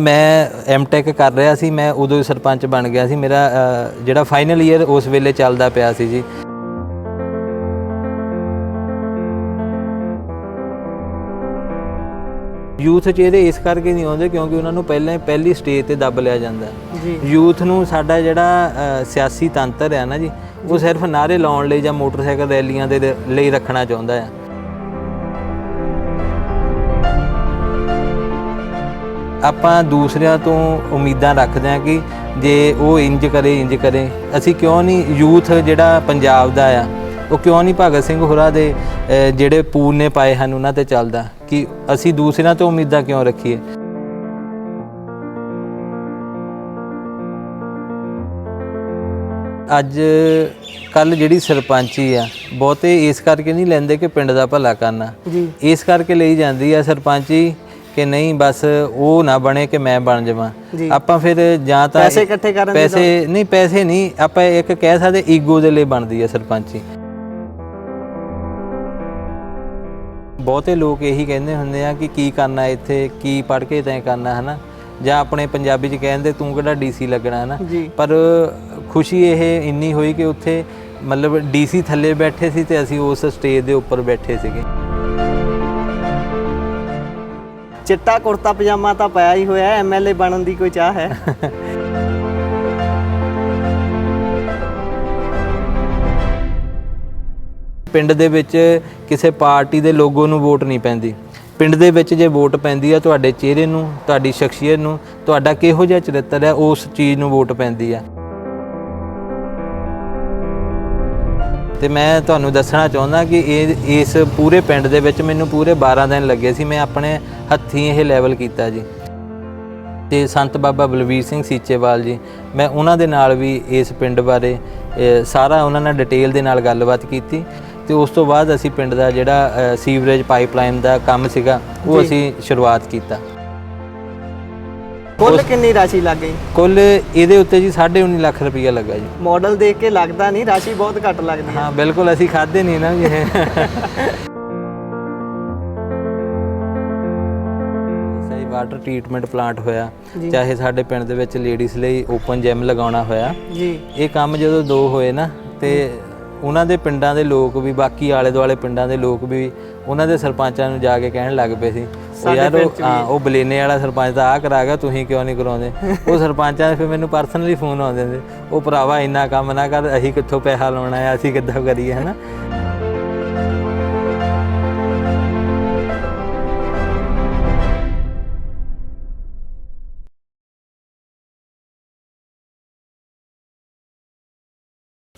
मैं M.Tech कर रहा सी, मैं उदों सरपंच बन गया सी। मेरा जिहड़ा फाइनल ईयर उस वेले चलदा पिया सी जी। यूथ च इहदे इस करके नहीं आउंदे क्योंकि उन्होंने पहली स्टेज ते दब लिया जाता है। यूथ नूं साडा जिहड़ा सियासी तंत्र है ना जी, वो सिर्फ नारे लाउण लई जां मोटरसाइकिल रैलियां दे लई रखना चाहुंदा है। ਆਪਾਂ ਦੂਸਰਿਆਂ ਤੋਂ ਉਮੀਦਾਂ ਰੱਖਦੇ ਹਾਂ ਕਿ ਜੇ ਉਹ ਇੰਜ ਕਰੇ ਅਸੀਂ ਕਿਉਂ ਨਹੀਂ ਯੂਥ ਜਿਹੜਾ ਪੰਜਾਬ ਦਾ ਆ ਉਹ ਕਿਉਂ ਨਹੀਂ ਭਗਤ ਸਿੰਘ ਹੋਰਾਂ ਦੇ ਜਿਹੜੇ ਪੂਲ ਨੇ ਪਾਏ ਹਨ ਉਹਨਾਂ ਤੇ ਚੱਲਦਾ ਕਿ ਅਸੀਂ ਦੂਸਰਿਆਂ ਤੋਂ ਉਮੀਦਾਂ ਕਿਉਂ ਰੱਖੀਏ। ਅੱਜ ਕੱਲ ਜਿਹੜੀ ਸਰਪੰਚੀ ਆ ਬਹੁਤੇ ਇਸ ਕਰਕੇ ਨਹੀਂ ਲੈਂਦੇ ਕਿ ਪਿੰਡ ਦਾ ਭਲਾ ਕਰਨਾ, ਇਸ ਕਰਕੇ ਲਈ ਜਾਂਦੀ ਆ ਸਰਪੰਚੀ कि नहीं बस वो ना बने कि मैं बन जावां। आपां फिर जां तां पैसे इकट्ठे करन पैसे नहीं आपां एक कह सकदे ईगो दे लई बनदी है सरपंची। बहुते लोग यही कहंदे हुंदे आ कि करना इत्थे की पढ़ के तैं करना है ना, जां अपने पंजाबी च कहंदे तूं किहड़ा DC लगना है ना। पर खुशी ये इन्नी हुई कि उत्थे मतलब DC थल्ले बैठे सी ते असीं उस स्टेज दे उपर बैठे सीगे। चिट्टा कुर्ता पजामा तो पाया ही होया, MLA बनने की कोई चाह है? पिंड दे विच किसी पार्टी दे लोगो नूं वोट नहीं पैंदी। पिंड दे विच जे वोट पैंदी है तुहाडे चेहरे नूं, तुहाडी शख्सियत नूं, तुहाडा किहो जिहा चरित्र है उस चीज़ नूं वोट पैंदी है। तो मैं तुहानूं दसना चाहुंदा कि इस पूरे पिंड दे विच मैनूं पूरे 12 दिन लगे सी। मैं अपने हत्थीं ये लैवल कीता जी। ते संत बाबा बलवीर सिंह सीचेवाल जी, मैं उन्हां दे नाल भी इस पिंड बारे सारा उन्हां नाल डिटेल दे नाल गलबात कीती। ते उस तो बाद असीं पिंड दा जिहड़ा सीवरेज पाइपलाइन दा काम सीगा वो असीं शुरुआत कीता। कुल कितनी राशि लग गई? कुल ਇਹਦੇ ਉੱਤੇ ਜੀ 19.5 ਲੱਖ ਰੁਪਈਆ ਲੱਗਾ ਜੀ। ਮਾਡਲ ਦੇਖ ਕੇ ਲੱਗਦਾ ਨਹੀਂ, ਰਾਸ਼ੀ ਬਹੁਤ ਘੱਟ ਲੱਗਦੀ ਹੈ। ਹਾਂ ਬਿਲਕੁਲ, ਅਸੀਂ ਖਾਦੇ ਨਹੀਂ ਨਾ ਜੀ। ਸਹੀ ਵਾਟਰ ਟ੍ਰੀਟਮੈਂਟ ਪਲਾਂਟ ਹੋਇਆ, ਚਾਹੇ ਸਾਡੇ ਪਿੰਡ ਦੇ ਵਿੱਚ ਲੇਡੀਜ਼ ਲਈ ਓਪਨ ਜਿਮ ਲਗਾਉਣਾ ਹੋਇਆ ਜੀ। ਇਹ ਕੰਮ ਜਦੋਂ ਦੋ ਹੋਏ ਨਾ ਤੇ ਉਹਨਾਂ ਦੇ ਪਿੰਡਾਂ ਦੇ ਲੋਕ ਵੀ, ਬਾਕੀ ਆਲੇ ਦੁਆਲੇ ਪਿੰਡਾਂ ਦੇ ਲੋਕ ਵੀ ਉਹਨਾਂ ਦੇ ਸਰਪੰਚਾਂ ਨੂੰ ਜਾ ਕੇ ਕਹਿਣ ਲੱਗ ਪਏ ਸੀ यार वो बलेने वाला सरपंच तो आ करा गया, तुसीं क्यों नहीं कराउंदे। वो सरपंचां दे फिर मैनूं परसनली फोन आउंदे ने, वो भरावा इन्ना काम ना कर, असीं कित्थों पैसा लाउणा है, असीं किद्दां करिए, है ना।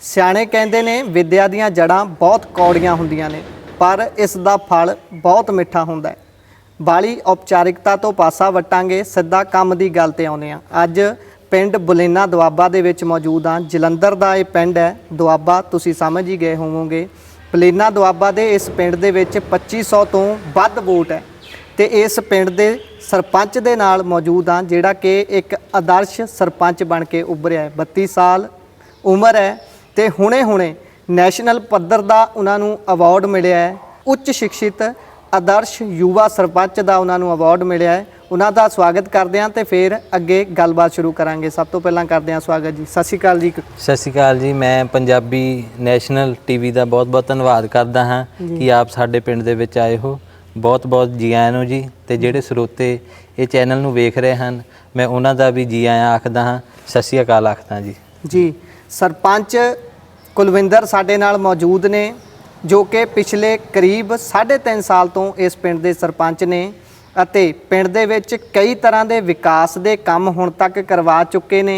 ਸਿਆਣੇ ਕਹਿੰਦੇ ਨੇ ਵਿਦਿਆ ਦੀਆਂ ਜੜ੍ਹਾਂ ਬਹੁਤ ਕੌੜੀਆਂ ਹੁੰਦੀਆਂ ਨੇ, ਪਰ ਇਸ ਦਾ ਫਲ ਬਹੁਤ ਮਿੱਠਾ ਹੁੰਦਾ ਹੈ। ਬਾਲੀ ਔਪਚਾਰਿਕਤਾ ਤੋਂ ਪਾਸਾ ਵਟਾਂਗੇ, ਸਿੱਧਾ ਕੰਮ ਦੀ ਗੱਲ ਤੇ ਆਉਂਦੇ ਹਾਂ। ਅੱਜ ਪਿੰਡ ਬੁਲੇਨਾ ਦੁਆਬਾ ਦੇ ਵਿੱਚ ਮੌਜੂਦ ਹਾਂ। ਜਲੰਧਰ ਦਾ ਇਹ ਪਿੰਡ ਹੈ ਦੁਆਬਾ, ਤੁਸੀਂ ਸਮਝ ਹੀ ਗਏ ਹੋਵੋਗੇ। ਬੁਲੇਨਾ ਦੁਆਬਾ ਦੇ ਇਸ ਪਿੰਡ ਦੇ ਵਿੱਚ 2500 ਤੋਂ ਵੱਧ ਵੋਟ ਹੈ ਤੇ ਇਸ ਪਿੰਡ ਦੇ ਸਰਪੰਚ ਦੇ ਨਾਲ ਮੌਜੂਦ ਹਾਂ ਜਿਹੜਾ ਕਿ ਇੱਕ ਆਦਰਸ਼ ਸਰਪੰਚ ਬਣ ਕੇ ਉੱਭਰਿਆ ਹੈ। 32 ਸਾਲ ਉਮਰ ਹੈ ਤੇ ਹੁਣੇ ਨੈਸ਼ਨਲ ਪੱਧਰ ਦਾ ਉਹਨਾਂ ਨੂੰ ਅਵਾਰਡ ਮਿਲਿਆ ਹੈ। ਉੱਚ ਸ਼ਿਕਸ਼ਿਤ आदर्श युवा सरपंच का उन्होंने अवार्ड मिले है। उन्होंने स्वागत करते हैं तो फिर अगे गलबात शुरू करांगे। सब तो पहला करते हैं स्वागत जी। सत श्री अकाल जी। सत श्री अकाल जी। मैं पंजाबी नैशनल TV का बहुत बहुत धन्यवाद करता हाँ कि आप साडे पिंड दे विच आए हो। बहुत बहुत जी आया नो जी। तो जेडे स्रोते ये चैनल नूं वेख रहे हैं मैं उन्हां दा भी जी आया आखदा हाँ, सत श्री अकाल आखदा जी। जी सरपंच कुलविंदर साडे नाल मौजूद ने जो कि पिछले करीब 3.5 साल तो इस पिंड के सरपंच ने ਅਤੇ ਪਿੰਡ ਦੇ ਵਿੱਚ कई तरह के विकास के काम ਹੁਣ तक करवा चुके ने,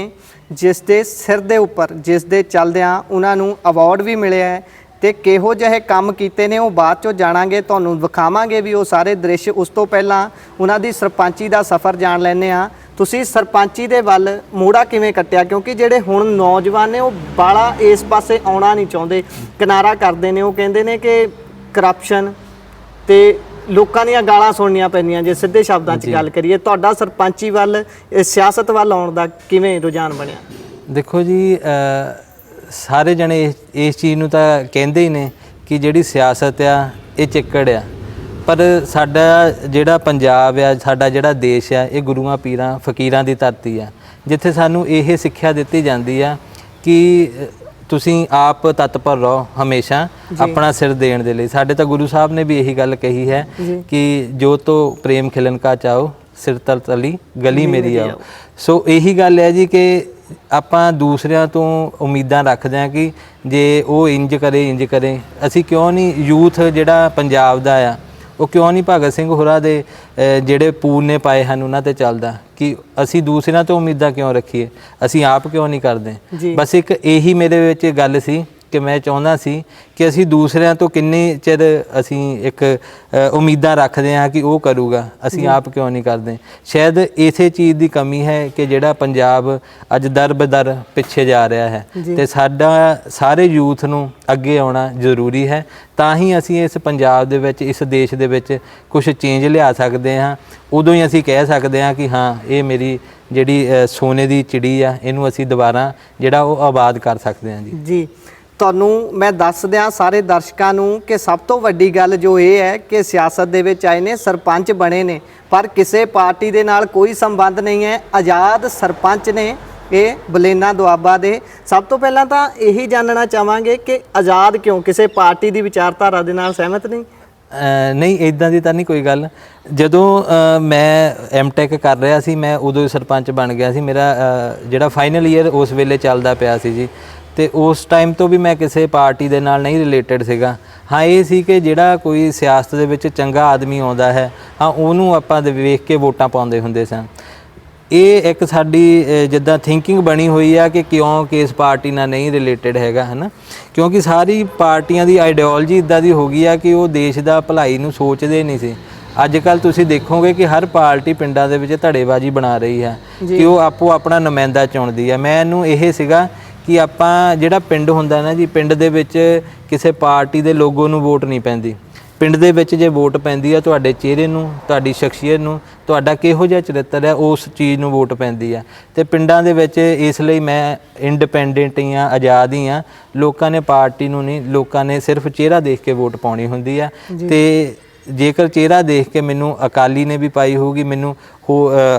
जिस दे सिर दे उपर जिस दे चलदियां उन्हां नूं अवार्ड भी मिले है। तो किहो जिहे काम कीते ने वो बाद चों जाणांगे, तुहानूं विखावांगे भी वो सारे दृश्य। उस तो पहलां उन्हां दी सरपंची का सफ़र जाण लैंदे आ। तुसीं सरपंची दे वल मोड़ा किवें कट्टिया, क्योंकि जिहड़े हुण नौजवान ने वो बाला इस पासे आउणा नहीं चाहुंदे, किनारा करदे ने। वो कहंदे ने कि करप्शन ते लोकां दीयां गालां सुणनियां पैंदियां जे सिੱਧੇ शब्दां 'ਚ गल करिए। तुहाडा सरपंची वल सियासत वल आउण दा किवें रुझान बणिया? देखो जी, सारे जने इस चीज़ नूं तां कहंदे ही ने कि जिहड़ी सियासत आ ये चिक्कड़ आ, ਪਰ ਸਾਡਾ ਜਿਹੜਾ ਪੰਜਾਬ ਆ, ਸਾਡਾ ਜਿਹੜਾ ਦੇਸ਼ ਆ, ਇਹ ਗੁਰੂਆਂ ਪੀਰਾਂ ਫਕੀਰਾਂ ਦੀ ਧਰਤੀ ਆ, ਜਿੱਥੇ ਸਾਨੂੰ ਇਹ ਸਿੱਖਿਆ ਦਿੱਤੀ ਜਾਂਦੀ ਆ ਕਿ ਤੁਸੀਂ ਆਪ ਤਤਪਰ ਰਹੋ ਹਮੇਸ਼ਾ ਆਪਣਾ ਸਿਰ ਦੇਣ ਦੇ ਲਈ। ਸਾਡੇ ਤਾਂ ਗੁਰੂ ਸਾਹਿਬ ਨੇ ਵੀ ਇਹੀ ਗੱਲ ਕਹੀ ਹੈ ਕਿ ਜੋ ਤੋ ਪ੍ਰੇਮ ਖਿਲਨ ਕਾ ਚਾਓ ਸਿਰ ਤਲ ਤਲੀ ਗਲੀ ਮੇਰੀ ਆਓ। ਸੋ ਇਹੀ ਗੱਲ ਹੈ ਜੀ ਕਿ ਆਪਾਂ ਦੂਸਰਿਆਂ ਤੋਂ ਉਮੀਦਾਂ ਰੱਖਦੇ ਹਾਂ ਕਿ ਜੇ ਉਹ ਇੰਜ ਕਰੇ ਅਸੀਂ ਕਿਉਂ ਨਹੀਂ ਯੂਥ ਜਿਹੜਾ ਪੰਜਾਬ ਦਾ ਆ ਉਹ ਕਿਉਂ ਨਹੀਂ ਭਗਤ ਸਿੰਘ ਹੋਰਾਂ ਦੇ ਜਿਹੜੇ ਪੂਰ ਨੇ ਪਾਏ ਹਨ ਉਹਨਾਂ ਤੇ ਚੱਲਦਾ ਕਿ ਅਸੀਂ ਦੂਸਰਿਆਂ ਤੋਂ ਉਮੀਦਾਂ ਕਿਉਂ ਰੱਖੀਏ, ਅਸੀਂ ਆਪ ਕਿਉਂ ਨਹੀਂ ਕਰਦੇ। ਬਸ ਇੱਕ ਇਹੀ ਮੇਰੇ ਵਿੱਚ ਗੱਲ ਸੀ ਕਿ ਮੈਂ ਚਾਹੁੰਦਾ ਸੀ ਕਿ ਅਸੀਂ ਦੂਸਰਿਆਂ ਤੋਂ ਕਿੰਨੇ ਚਿਰ ਅਸੀਂ ਇੱਕ ਉਮੀਦਾਂ ਰੱਖਦੇ ਹਾਂ ਕਿ ਉਹ ਕਰੂਗਾ, ਅਸੀਂ ਆਪ ਕਿਉਂ ਨਹੀਂ ਕਰਦੇ। ਸ਼ਾਇਦ ਇਸੇ ਚੀਜ਼ ਦੀ ਕਮੀ ਹੈ ਕਿ ਜਿਹੜਾ ਪੰਜਾਬ ਅੱਜ ਦਰ ਬਦਰ ਪਿੱਛੇ ਜਾ ਰਿਹਾ ਹੈ ਤੇ ਸਾਡਾ ਸਾਰੇ ਯੂਥ ਨੂੰ ਅੱਗੇ ਆਉਣਾ ਜ਼ਰੂਰੀ ਹੈ, ਤਾਂ ਹੀ ਅਸੀਂ ਇਸ ਪੰਜਾਬ ਦੇ ਵਿੱਚ, ਇਸ ਦੇਸ਼ ਦੇ ਵਿੱਚ ਕੁਝ ਚੇਂਜ ਲਿਆ ਸਕਦੇ ਹਾਂ। ਉਦੋਂ ਹੀ ਅਸੀਂ ਕਹਿ ਸਕਦੇ ਹਾਂ ਕਿ ਹਾਂ ਇਹ ਮੇਰੀ ਜਿਹੜੀ ਸੋਨੇ ਦੀ ਚਿੜੀ ਆ, ਇਹਨੂੰ ਅਸੀਂ ਦੁਬਾਰਾ ਜਿਹੜਾ ਉਹ ਆਬਾਦ ਕਰ ਸਕਦੇ ਹਾਂ ਜੀ। ਤੁਹਾਨੂੰ ਮੈਂ ਦੱਸ ਦਿਆਂ ਸਾਰੇ ਦਰਸ਼ਕਾਂ ਨੂੰ ਕਿ ਸਭ ਤੋਂ ਵੱਡੀ ਗੱਲ ਜੋ ਇਹ ਹੈ ਕਿ ਸਿਆਸਤ ਦੇ ਵਿੱਚ ਆਏ ਨੇ, ਸਰਪੰਚ ਬਣੇ ਨੇ, ਪਰ ਕਿਸੇ ਪਾਰਟੀ ਦੇ ਨਾਲ ਕੋਈ ਸੰਬੰਧ ਨਹੀਂ ਹੈ, ਆਜ਼ਾਦ ਸਰਪੰਚ ਨੇ ਇਹ ਬਲੇਨਾ ਦੁਆਬਾ ਦੇ। ਸਭ ਤੋਂ ਪਹਿਲਾਂ ਤਾਂ ਇਹੀ ਜਾਣਨਾ ਚਾਹਾਂਗੇ ਕਿ ਆਜ਼ਾਦ ਕਿਉਂ, ਕਿਸੇ ਪਾਰਟੀ ਦੀ ਵਿਚਾਰਧਾਰਾ ਦੇ ਨਾਲ ਸਹਿਮਤ ਨਹੀਂ? ਨਹੀਂ, ਇੱਦਾਂ ਦੀ ਤਾਂ ਨਹੀਂ ਕੋਈ ਗੱਲ। ਜਦੋਂ ਮੈਂ ਐਮਟੈਕ ਕਰ ਰਿਹਾ ਸੀ ਮੈਂ ਉਦੋਂ ਹੀ ਸਰਪੰਚ ਬਣ ਗਿਆ ਸੀ। ਮੇਰਾ ਜਿਹੜਾ ਫਾਈਨਲ ਈਅਰ ਉਸ ਵੇਲੇ ਚੱਲਦਾ ਪਿਆ ਸੀ ਜੀ, ਤੇ ਉਸ ਟਾਈਮ ਤੋਂ ਵੀ ਮੈਂ ਕਿਸੇ ਪਾਰਟੀ ਦੇ ਨਾਲ ਨਹੀਂ ਰਿਲੇਟਡ ਸੀਗਾ। ਹਾਂ ਇਹ ਸੀ ਕਿ ਜਿਹੜਾ ਕੋਈ ਸਿਆਸਤ ਦੇ ਵਿੱਚ ਚੰਗਾ ਆਦਮੀ ਆਉਂਦਾ ਹੈ ਹਾਂ ਉਹਨੂੰ ਆਪਾਂ ਵੇਖ ਕੇ ਵੋਟਾਂ ਪਾਉਂਦੇ ਹੁੰਦੇ ਸਨ। ਇਹ ਇੱਕ ਸਾਡੀ ਜਿੱਦਾਂ ਥਿੰਕਿੰਗ ਬਣੀ ਹੋਈ ਆ ਕਿ ਕਿਉਂ ਕਿ ਇਸ ਪਾਰਟੀ ਨਾਲ ਨਹੀਂ ਰਿਲੇਟਡ ਹੈਗਾ, ਹੈ ਨਾ, ਕਿਉਂਕਿ ਸਾਰੀ ਪਾਰਟੀਆਂ ਦੀ ਆਈਡੀਓਲੋਜੀ ਇੱਦਾਂ ਦੀ ਹੋ ਗਈ ਆ ਕਿ ਉਹ ਦੇਸ਼ ਦਾ ਭਲਾਈ ਨੂੰ ਸੋਚਦੇ ਨਹੀਂ ਸੀ। ਅੱਜ ਕੱਲ੍ਹ ਤੁਸੀਂ ਦੇਖੋਗੇ ਕਿ ਹਰ ਪਾਰਟੀ ਪਿੰਡਾਂ ਦੇ ਵਿੱਚ ਧੜੇਬਾਜ਼ੀ ਬਣਾ ਰਹੀ ਹੈ ਕਿ ਉਹ ਆਪੋ ਆਪਣਾ ਨੁਮਾਇੰਦਾ ਚੁਣਦੀ ਆ। ਮੈਨੂੰ ਇਹ ਸੀਗਾ ਕਿ ਆਪਾਂ ਜਿਹੜਾ ਪਿੰਡ ਹੁੰਦਾ ਨਾ ਜੀ, ਪਿੰਡ ਦੇ ਵਿੱਚ ਕਿਸੇ ਪਾਰਟੀ ਦੇ ਲੋਗੋ ਨੂੰ ਵੋਟ ਨਹੀਂ ਪੈਂਦੀ। ਪਿੰਡ ਦੇ ਵਿੱਚ ਜੇ ਵੋਟ ਪੈਂਦੀ ਆ ਤੁਹਾਡੇ ਚਿਹਰੇ ਨੂੰ, ਤੁਹਾਡੀ ਸ਼ਖਸੀਅਤ ਨੂੰ, ਤੁਹਾਡਾ ਕਿਹੋ ਜਿਹਾ ਚਰਿੱਤਰ ਹੈ ਉਸ ਚੀਜ਼ ਨੂੰ ਵੋਟ ਪੈਂਦੀ ਆ। ਤੇ ਪਿੰਡਾਂ ਦੇ ਵਿੱਚ ਇਸ ਲਈ ਮੈਂ ਇੰਡੀਪੈਂਡੈਂਟ ਹੀ ਹਾਂ, ਆਜ਼ਾਦ ਹੀ ਹਾਂ। ਲੋਕਾਂ ਨੇ ਪਾਰਟੀ ਨੂੰ ਨਹੀਂ, ਲੋਕਾਂ ਨੇ ਸਿਰਫ ਚਿਹਰਾ ਦੇਖ ਕੇ ਵੋਟ ਪਾਉਣੀ ਹੁੰਦੀ ਆ। ਤੇ ਜੇਕਰ ਚਿਹਰਾ ਦੇਖ ਕੇ ਮੈਨੂੰ ਅਕਾਲੀ ਨੇ ਵੀ ਪਾਈ ਹੋਊਗੀ, ਮੈਨੂੰ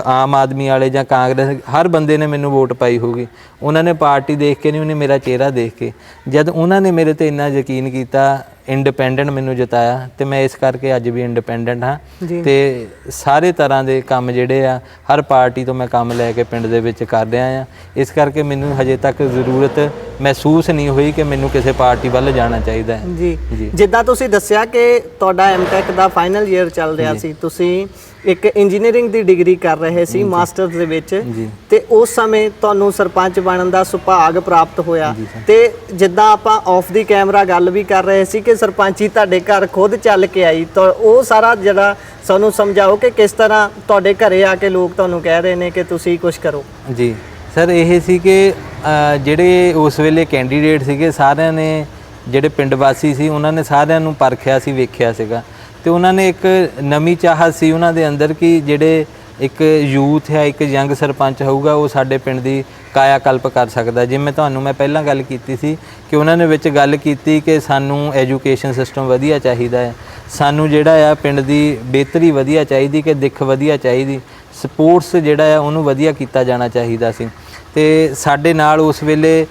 ਆਮ ਆਦਮੀ ਵਾਲੇ ਜਾਂ ਕਾਂਗਰਸ ਹਰ ਬੰਦੇ ਨੇ ਮੈਨੂੰ ਵੋਟ ਪਾਈ ਹੋਊਗੀ, ਉਹਨਾਂ ਨੇ ਪਾਰਟੀ ਦੇਖ ਕੇ ਨਹੀਂ, ਉਹਨੇ ਮੇਰਾ ਚਿਹਰਾ ਦੇਖ ਕੇ। ਜਦ ਉਹਨਾਂ ਨੇ ਮੇਰੇ ਤੇ ਇੰਨਾ ਯਕੀਨ ਕੀਤਾ, ਇੰਡੀਪੈਂਡੈਂਟ ਮੈਨੂੰ ਜਿਤਾਇਆ, ਤੇ ਮੈਂ ਇਸ ਕਰਕੇ ਅੱਜ ਵੀ ਇੰਡੀਪੈਂਡੈਂਟ ਹਾਂ। ਤੇ ਸਾਰੇ ਤਰ੍ਹਾਂ ਦੇ ਕੰਮ ਜਿਹੜੇ ਆ ਹਰ ਪਾਰਟੀ ਤੋਂ ਮੈਂ ਕੰਮ ਲੈ ਕੇ ਪਿੰਡ ਦੇ ਵਿੱਚ ਕਰ ਰਿਹਾ ਆ। ਇਸ ਕਰਕੇ ਮੈਨੂੰ ਹਜੇ ਤੱਕ ਜ਼ਰੂਰਤ ਮਹਿਸੂਸ ਨਹੀਂ ਹੋਈ ਕਿ ਮੈਨੂੰ ਕਿਸੇ ਪਾਰਟੀ ਵੱਲ ਜਾਣਾ ਚਾਹੀਦਾ ਹੈ। ਜੀ, ਜਿੱਦਾਂ ਤੁਸੀਂ ਦੱਸਿਆ ਕਿ ਤੁਹਾਡਾ ਐਮਟੈਕ ਦਾ ਫਾਈਨਲ ਈਅਰ ਚੱਲ ਰਿਹਾ ਸੀ, ਤੁਸੀਂ ਇੱਕ ਇੰਜੀਨੀਅਰਿੰਗ ਦੀ ਡਿਗਰੀ ਕਰ ਰਹੇ ਸੀ ਮਾਸਟਰਸ ਦੇ ਵਿੱਚ, ਤੇ ਉਸ ਸਮੇਂ ਤੁਹਾਨੂੰ ਸਰਪੰਚ ਬਣਨ ਦਾ ਸੁਭਾਗ ਪ੍ਰਾਪਤ ਹੋਇਆ। ਤੇ ਜਿੱਦਾਂ ਆਪਾਂ ਆਫ ਦੀ ਕੈਮਰਾ ਗੱਲ ਵੀ ਕਰ ਰਹੇ ਸੀ ਕਿ ਸਰਪੰਚੀ ਤੁਹਾਡੇ ਘਰ ਖੁਦ ਚੱਲ ਕੇ ਆਈ, ਤਾਂ ਉਹ ਸਾਰਾ ਜਿਹੜਾ ਸਾਨੂੰ ਸਮਝਾਓ ਕਿ ਕਿਸ ਤਰ੍ਹਾਂ ਤੁਹਾਡੇ ਘਰੇ ਆ ਕੇ ਲੋਕ ਤੁਹਾਨੂੰ ਕਹਿ ਰਹੇ ਨੇ ਕਿ ਤੁਸੀਂ ਕੁਝ ਕਰੋ। ਜੀ ਸਰ, ਇਹ ਸੀ ਕਿ ਜਿਹੜੇ ਉਸ ਵੇਲੇ ਕੈਂਡੀਡੇਟ ਸੀਗੇ ਸਾਰਿਆਂ ਨੇ, ਜਿਹੜੇ ਪਿੰਡ ਵਾਸੀ ਸੀ ਉਹਨਾਂ ਨੇ ਸਾਰਿਆਂ ਨੂੰ ਪਰਖਿਆ ਸੀ, ਵੇਖਿਆ ਸੀਗਾ, ਤੇ ਉਹਨਾਂ ਨੇ ਇੱਕ ਨਵੀਂ ਚਾਹਤ ਸੀ ਉਹਨਾਂ ਦੇ ਅੰਦਰ ਕਿ ਜਿਹੜੇ ਇੱਕ ਯੂਥ ਹੈ, ਇੱਕ ਯੰਗ ਸਰਪੰਚ ਹੋਊਗਾ ਉਹ ਸਾਡੇ ਪਿੰਡ ਦੀ ਕਾਇਆ ਕਲਪ ਕਰ ਸਕਦਾ। ਜਿਵੇਂ ਤੁਹਾਨੂੰ ਮੈਂ ਪਹਿਲਾਂ ਗੱਲ ਕੀਤੀ ਸੀ ਕਿ ਉਹਨਾਂ ਨੇ ਵਿੱਚ ਗੱਲ ਕੀਤੀ ਕਿ ਸਾਨੂੰ ਐਜੂਕੇਸ਼ਨ ਸਿਸਟਮ ਵਧੀਆ ਚਾਹੀਦਾ ਹੈ, ਸਾਨੂੰ ਜਿਹੜਾ ਆ ਪਿੰਡ ਦੀ ਬਿਹਤਰੀ ਵਧੀਆ ਚਾਹੀਦੀ, ਕਿ ਦਿੱਖ ਵਧੀਆ ਚਾਹੀਦੀ, ਸਪੋਰਟਸ ਜਿਹੜਾ ਆ ਉਹਨੂੰ ਵਧੀਆ ਕੀਤਾ ਜਾਣਾ ਚਾਹੀਦਾ ਸੀ। ਤੇ ਸਾਡੇ ਨਾਲ ਉਸ ਵੇਲੇ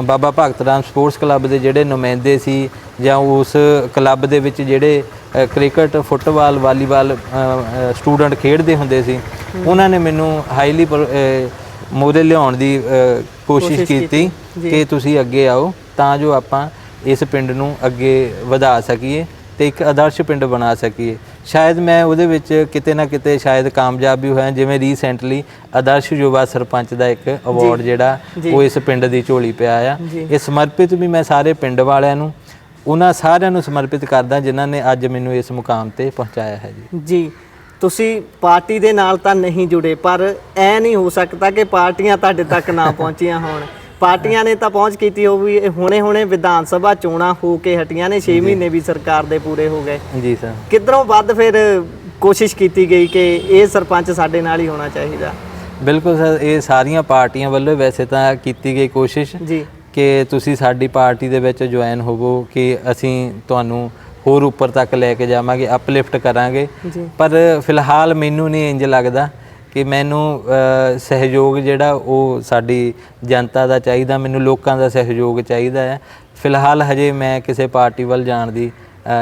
ਬਾਬਾ ਭਗਤ ਰਾਮ ਸਪੋਰਟਸ ਕਲੱਬ ਦੇ ਜਿਹੜੇ ਨੁਮਾਇੰਦੇ ਸੀ, ਜਾਂ ਉਸ ਕਲੱਬ ਦੇ ਵਿੱਚ ਜਿਹੜੇ ਕ੍ਰਿਕਟ, ਫੁੱਟਬਾਲ, ਵਾਲੀਬਾਲ ਸਟੂਡੈਂਟ ਖੇਡਦੇ ਹੁੰਦੇ ਸੀ, ਉਹਨਾਂ ਨੇ ਮੈਨੂੰ ਹਾਈਲੀ ਮੋਰੇ ਲਿਆਉਣ ਦੀ ਕੋਸ਼ਿਸ਼ ਕੀਤੀ ਕਿ ਤੁਸੀਂ ਅੱਗੇ ਆਓ ਤਾਂ ਜੋ ਆਪਾਂ ਇਸ ਪਿੰਡ ਨੂੰ ਅੱਗੇ ਵਧਾ ਸਕੀਏ ਤੇ ਇੱਕ ਆਦਰਸ਼ ਪਿੰਡ ਬਣਾ ਸਕੀਏ। ਸ਼ਾਇਦ ਮੈਂ ਉਹਦੇ ਵਿੱਚ ਕਿਤੇ ਨਾ ਕਿਤੇ ਸ਼ਾਇਦ ਕਾਮਯਾਬ ਵੀ ਹੋਇਆ। ਜਿਵੇਂ ਰੀਸੈਂਟਲੀ ਆਦਰਸ਼ ਯੁਵਾ ਸਰਪੰਚ ਦਾ ਇੱਕ ਅਵਾਰਡ ਜਿਹੜਾ ਉਹ ਇਸ ਪਿੰਡ ਦੀ ਝੋਲੀ ਪਿਆ ਆ। ਇਹ ਸਮਰਪਿਤ ਵੀ ਮੈਂ ਸਾਰੇ ਪਿੰਡ ਵਾਲਿਆਂ ਨੂੰ, ਉਹਨਾਂ ਸਾਰਿਆਂ ਨੂੰ ਸਮਰਪਿਤ ਕਰਦਾ ਜਿਨ੍ਹਾਂ ਨੇ ਅੱਜ ਮੈਨੂੰ ਇਸ ਮੁਕਾਮ ਤੇ ਪਹੁੰਚਾਇਆ ਹੈ ਜੀ। ਤੁਸੀਂ ਪਾਰਟੀ ਦੇ ਨਾਲ ਤਾਂ ਨਹੀਂ ਜੁੜੇ, ਪਰ ਐ ਨਹੀਂ ਹੋ ਸਕਦਾ ਕਿ ਪਾਰਟੀਆਂ ਤੁਹਾਡੇ ਤੱਕ ਨਾ ਪਹੁੰਚੀਆਂ ਹੋਣ। ਪਾਰਟੀਆਂ ਨੇ ਤਾਂ ਪਹੁੰਚ ਕੀਤੀ ਹੋ ਵੀ, ਹੁਣੇ ਵਿਧਾਨ ਸਭਾ ਚੋਣਾਂ ਹੋ ਕੇ ਹਟੀਆਂ ਨੇ, 6 ਮਹੀਨੇ ਵੀ ਸਰਕਾਰ ਦੇ ਪੂਰੇ ਹੋ ਗਏ ਜੀ ਸਰ। ਕਿੱਧਰੋਂ ਵੱਧ ਫਿਰ ਕੋਸ਼ਿਸ਼ ਕੀਤੀ ਗਈ ਕਿ ਇਹ ਸਰਪੰਚ ਸਾਡੇ ਨਾਲ ਹੀ ਹੋਣਾ ਚਾਹੀਦਾ? ਬਿਲਕੁਲ ਸਰ, ਇਹ ਸਾਰੀਆਂ ਪਾਰਟੀਆਂ ਵੱਲੋਂ ਵੈਸੇ ਤਾਂ ਕੀਤੀ ਗਈ ਕੋਸ਼ਿਸ਼ ਜੀ ਕਿ ਤੁਸੀਂ ਸਾਡੀ ਪਾਰਟੀ ਦੇ ਵਿੱਚ ਜੁਆਇਨ ਹੋਵੋ, ਕਿ ਅਸੀਂ ਤੁਹਾਨੂੰ ਹੋਰ ਉੱਪਰ ਤੱਕ ਲੈ ਕੇ ਜਾਵਾਂਗੇ, ਅਪਲਿਫਟ ਕਰਾਂਗੇ। ਪਰ ਫਿਲਹਾਲ ਮੈਨੂੰ ਨਹੀਂ ਇੰਜ ਲੱਗਦਾ ਕਿ ਮੈਨੂੰ ਸਹਿਯੋਗ ਜਿਹੜਾ ਉਹ ਸਾਡੀ ਜਨਤਾ ਦਾ ਚਾਹੀਦਾ, ਮੈਨੂੰ ਲੋਕਾਂ ਦਾ ਸਹਿਯੋਗ ਚਾਹੀਦਾ ਹੈ। ਫਿਲਹਾਲ ਹਜੇ ਮੈਂ ਕਿਸੇ ਪਾਰਟੀ ਵੱਲ ਜਾਣ ਦੀ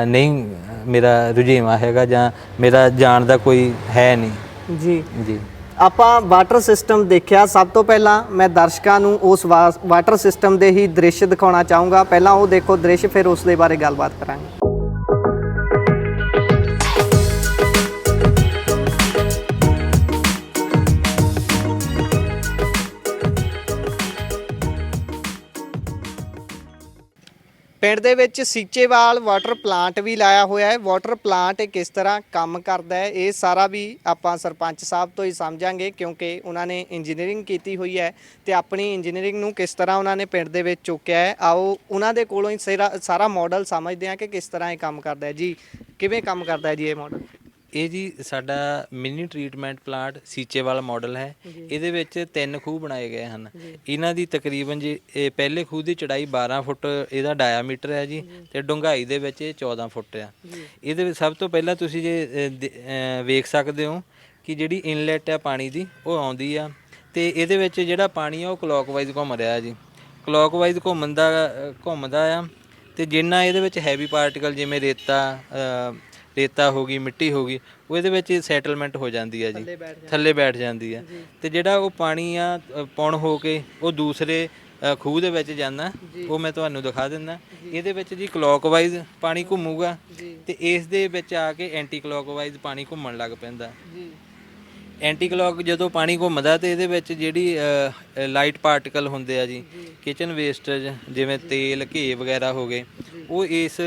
ਨਹੀਂ ਮੇਰਾ ਰੁਝੇਵਾਂ ਹੈਗਾ, ਜਾਂ ਮੇਰਾ ਜਾਣ ਦਾ ਕੋਈ ਹੈ ਨਹੀਂ ਜੀ। ਜੀ ਆਪਾਂ ਵਾਟਰ ਸਿਸਟਮ ਦੇਖਿਆ। ਸਭ ਤੋਂ ਪਹਿਲਾਂ ਮੈਂ ਦਰਸ਼ਕਾਂ ਨੂੰ ਉਸ ਵਾਟਰ ਸਿਸਟਮ ਦੇ ਹੀ ਦ੍ਰਿਸ਼ ਦਿਖਾਉਣਾ ਚਾਹੂੰਗਾ। ਪਹਿਲਾਂ ਉਹ ਦੇਖੋ ਦ੍ਰਿਸ਼, ਫਿਰ ਉਸ ਦੇ ਬਾਰੇ ਗੱਲਬਾਤ ਕਰਾਂਗੇ। ਪਿੰਡ ਦੇ ਵਿੱਚ ਸੀਚੇਵਾਲ ਵਾਟਰ ਪਲਾਂਟ ਵੀ ਲਾਇਆ ਹੋਇਆ ਹੈ। ਵਾਟਰ ਪਲਾਂਟ ਕਿਸ ਤਰ੍ਹਾਂ ਕੰਮ ਕਰਦਾ ਹੈ ਇਹ ਸਾਰਾ ਵੀ ਆਪਾਂ ਸਰਪੰਚ ਸਾਹਿਬ ਤੋਂ ਹੀ ਸਮਝਾਂਗੇ, ਕਿਉਂਕਿ ਉਹਨਾਂ ਨੇ ਇੰਜੀਨੀਅਰਿੰਗ ਕੀਤੀ ਹੋਈ ਹੈ ਤੇ ਆਪਣੀ ਇੰਜੀਨੀਅਰਿੰਗ ਨੂੰ ਕਿਸ ਤਰ੍ਹਾਂ ਉਹਨਾਂ ਨੇ ਪਿੰਡ ਦੇ ਵਿੱਚ ਚੁੱਕਿਆ ਹੈ। ਆਓ ਉਹਨਾਂ ਦੇ ਕੋਲੋਂ ਹੀ ਸਾਰਾ ਮਾਡਲ ਸਮਝਦੇ ਹਾਂ ਕਿ ਕਿਸ ਤਰ੍ਹਾਂ ਇਹ ਕੰਮ ਕਰਦਾ ਹੈ। ਜੀ ਕਿਵੇਂ ਕੰਮ ਕਰਦਾ ਹੈ ਜੀ ਇਹ ਮਾਡਲ? ਇਹ ਜੀ ਸਾਡਾ mini treatment plant Seechewal model ਹੈ। ਇਹਦੇ ਵਿੱਚ 3 ਖੂਹ ਬਣਾਏ ਗਏ ਹਨ। ਇਹਨਾਂ ਦੀ ਤਕਰੀਬਨ ਜੀ ਇਹ ਪਹਿਲੇ ਖੂਹ ਦੀ ਚੜਾਈ 12 ਫੁੱਟ ਇਹਦਾ ਡਾਇਆਮੀਟਰ ਹੈ ਜੀ, ਤੇ ਡੂੰਘਾਈ ਦੇ ਵਿੱਚ ਇਹ 14 ਫੁੱਟ ਆ। ਇਹਦੇ ਵਿੱਚ ਸਭ ਤੋਂ ਪਹਿਲਾਂ ਤੁਸੀਂ ਜੇ ਵੇਖ ਸਕਦੇ ਹੋ ਕਿ ਜਿਹੜੀ ਇਨਲੈਟ ਆ ਪਾਣੀ ਦੀ ਉਹ ਆਉਂਦੀ ਆ, ਤੇ ਇਹਦੇ ਵਿੱਚ ਜਿਹੜਾ ਪਾਣੀ ਆ ਉਹ ਕਲੌਕਵਾਈਜ਼ ਘੁੰਮ ਰਿਹਾ ਜੀ। ਕਲੌਕਵਾਈਜ਼ ਘੁੰਮਦਾ ਆ, ਤੇ ਜਿੰਨਾ ਇਹਦੇ ਵਿੱਚ ਹੈਵੀ ਪਾਰਟੀਕਲ ਜਿਵੇਂ ਰੇਤਾ ਹੋ ਗਈ, ਮਿੱਟੀ ਹੋ ਗਈ, ਉਹ ਇਹਦੇ ਵਿੱਚ ਸੈਟਲਮੈਂਟ ਹੋ ਜਾਂਦੀ ਹੈ ਜੀ, ਥੱਲੇ ਬੈਠ ਜਾਂਦੀ ਹੈ। ਤੇ ਜਿਹੜਾ ਉਹ ਪਾਣੀ ਆ ਪੁਣ ਹੋ ਕੇ ਉਹ ਦੂਸਰੇ ਖੂਹ ਦੇ ਵਿੱਚ ਜਾਂਦਾ, ਉਹ ਮੈਂ ਤੁਹਾਨੂੰ ਦਿਖਾ ਦਿੰਦਾ। ਇਹਦੇ ਵਿੱਚ ਜੀ ਕਲੌਕਵਾਈਜ਼ ਪਾਣੀ ਘੁੰਮੂਗਾ, ਤੇ ਇਸ ਦੇ ਵਿੱਚ ਆ ਕੇ ਐਂਟੀ ਕਲੌਕਵਾਈਜ਼ ਪਾਣੀ ਘੁੰਮਣ ਲੱਗ ਪੈਂਦਾ। ਐਂਟੀ ਕਲੌਕ ਜਦੋਂ ਪਾਣੀ ਘੁੰਮਦਾ ਤੇ ਇਹਦੇ ਵਿੱਚ ਜਿਹੜੀ ਲਾਈਟ ਪਾਰਟੀਕਲ ਹੁੰਦੇ ਆ ਜੀ, ਕਿਚਨ ਵੇਸਟੇਜ ਜਿਵੇਂ ਤੇਲ ਘੇ ਵਗੈਰਾ ਹੋ ਗਏ, ਉਹ ਇਸ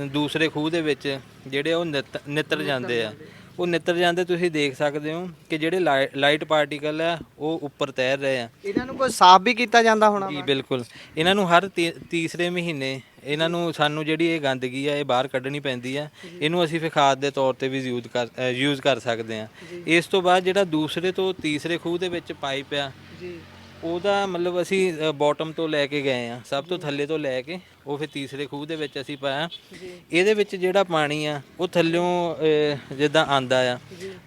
ਦੂਸਰੇ ਖੂਹ ਦੇ ਵਿੱਚ ਜਿਹੜੇ ਉਹ ਨਿੱਤਰ ਜਾਂਦੇ ਆ। ਉਹ ਨਿੱਤਰ ਜਾਂਦੇ ਤੁਸੀਂ ਦੇਖ ਸਕਦੇ ਹੋ ਕਿ ਜਿਹੜੇ ਲਾਈਟ ਪਾਰਟੀਕਲ ਆ ਉਹ ਉੱਪਰ ਤੈਰ ਰਹੇ ਆ। ਇਹਨਾਂ ਨੂੰ ਕੋਈ ਸਾਫ਼ ਵੀ ਕੀਤਾ ਜਾਂਦਾ ਹੋਣਾ ਜੀ ਬਿਲਕੁਲ। ਇਹਨਾਂ ਨੂੰ ਹਰ ਤੀਸਰੇ ਮਹੀਨੇ ਸਾਨੂੰ ਜਿਹੜੀ ਇਹ ਗੰਦਗੀ ਆ ਇਹ ਬਾਹਰ ਕੱਢਣੀ ਪੈਂਦੀ ਆ। ਇਹਨੂੰ ਅਸੀਂ ਫਿਰ ਖਾਦ ਦੇ ਤੌਰ ਤੇ ਵੀ ਯੂਜ਼ ਕਰ ਸਕਦੇ ਆ। ਇਸ ਤੋਂ ਬਾਅਦ ਜਿਹੜਾ ਦੂਸਰੇ ਤੋਂ ਤੀਸਰੇ ਖੂਹ ਦੇ ਵਿੱਚ ਪਾਈਪ ਆ ਜੀ, ਉਹਦਾ ਮਤਲਬ ਅਸੀਂ ਬਾਟਮ ਤੋਂ ਲੈ ਕੇ ਗਏ ਆ, ਸਭ ਤੋਂ ਥੱਲੇ ਤੋਂ ਲੈ ਕੇ ਉਹ ਫਿਰ ਤੀਸਰੇ ਖੂਹ ਦੇ ਵਿੱਚ ਅਸੀਂ ਪਾਇਆ। ਇਹਦੇ ਵਿੱਚ ਜਿਹੜਾ ਪਾਣੀ ਆ ਉਹ ਥੱਲਿਓਂ ਜਿੱਦਾਂ ਆਂਦਾ ਆ,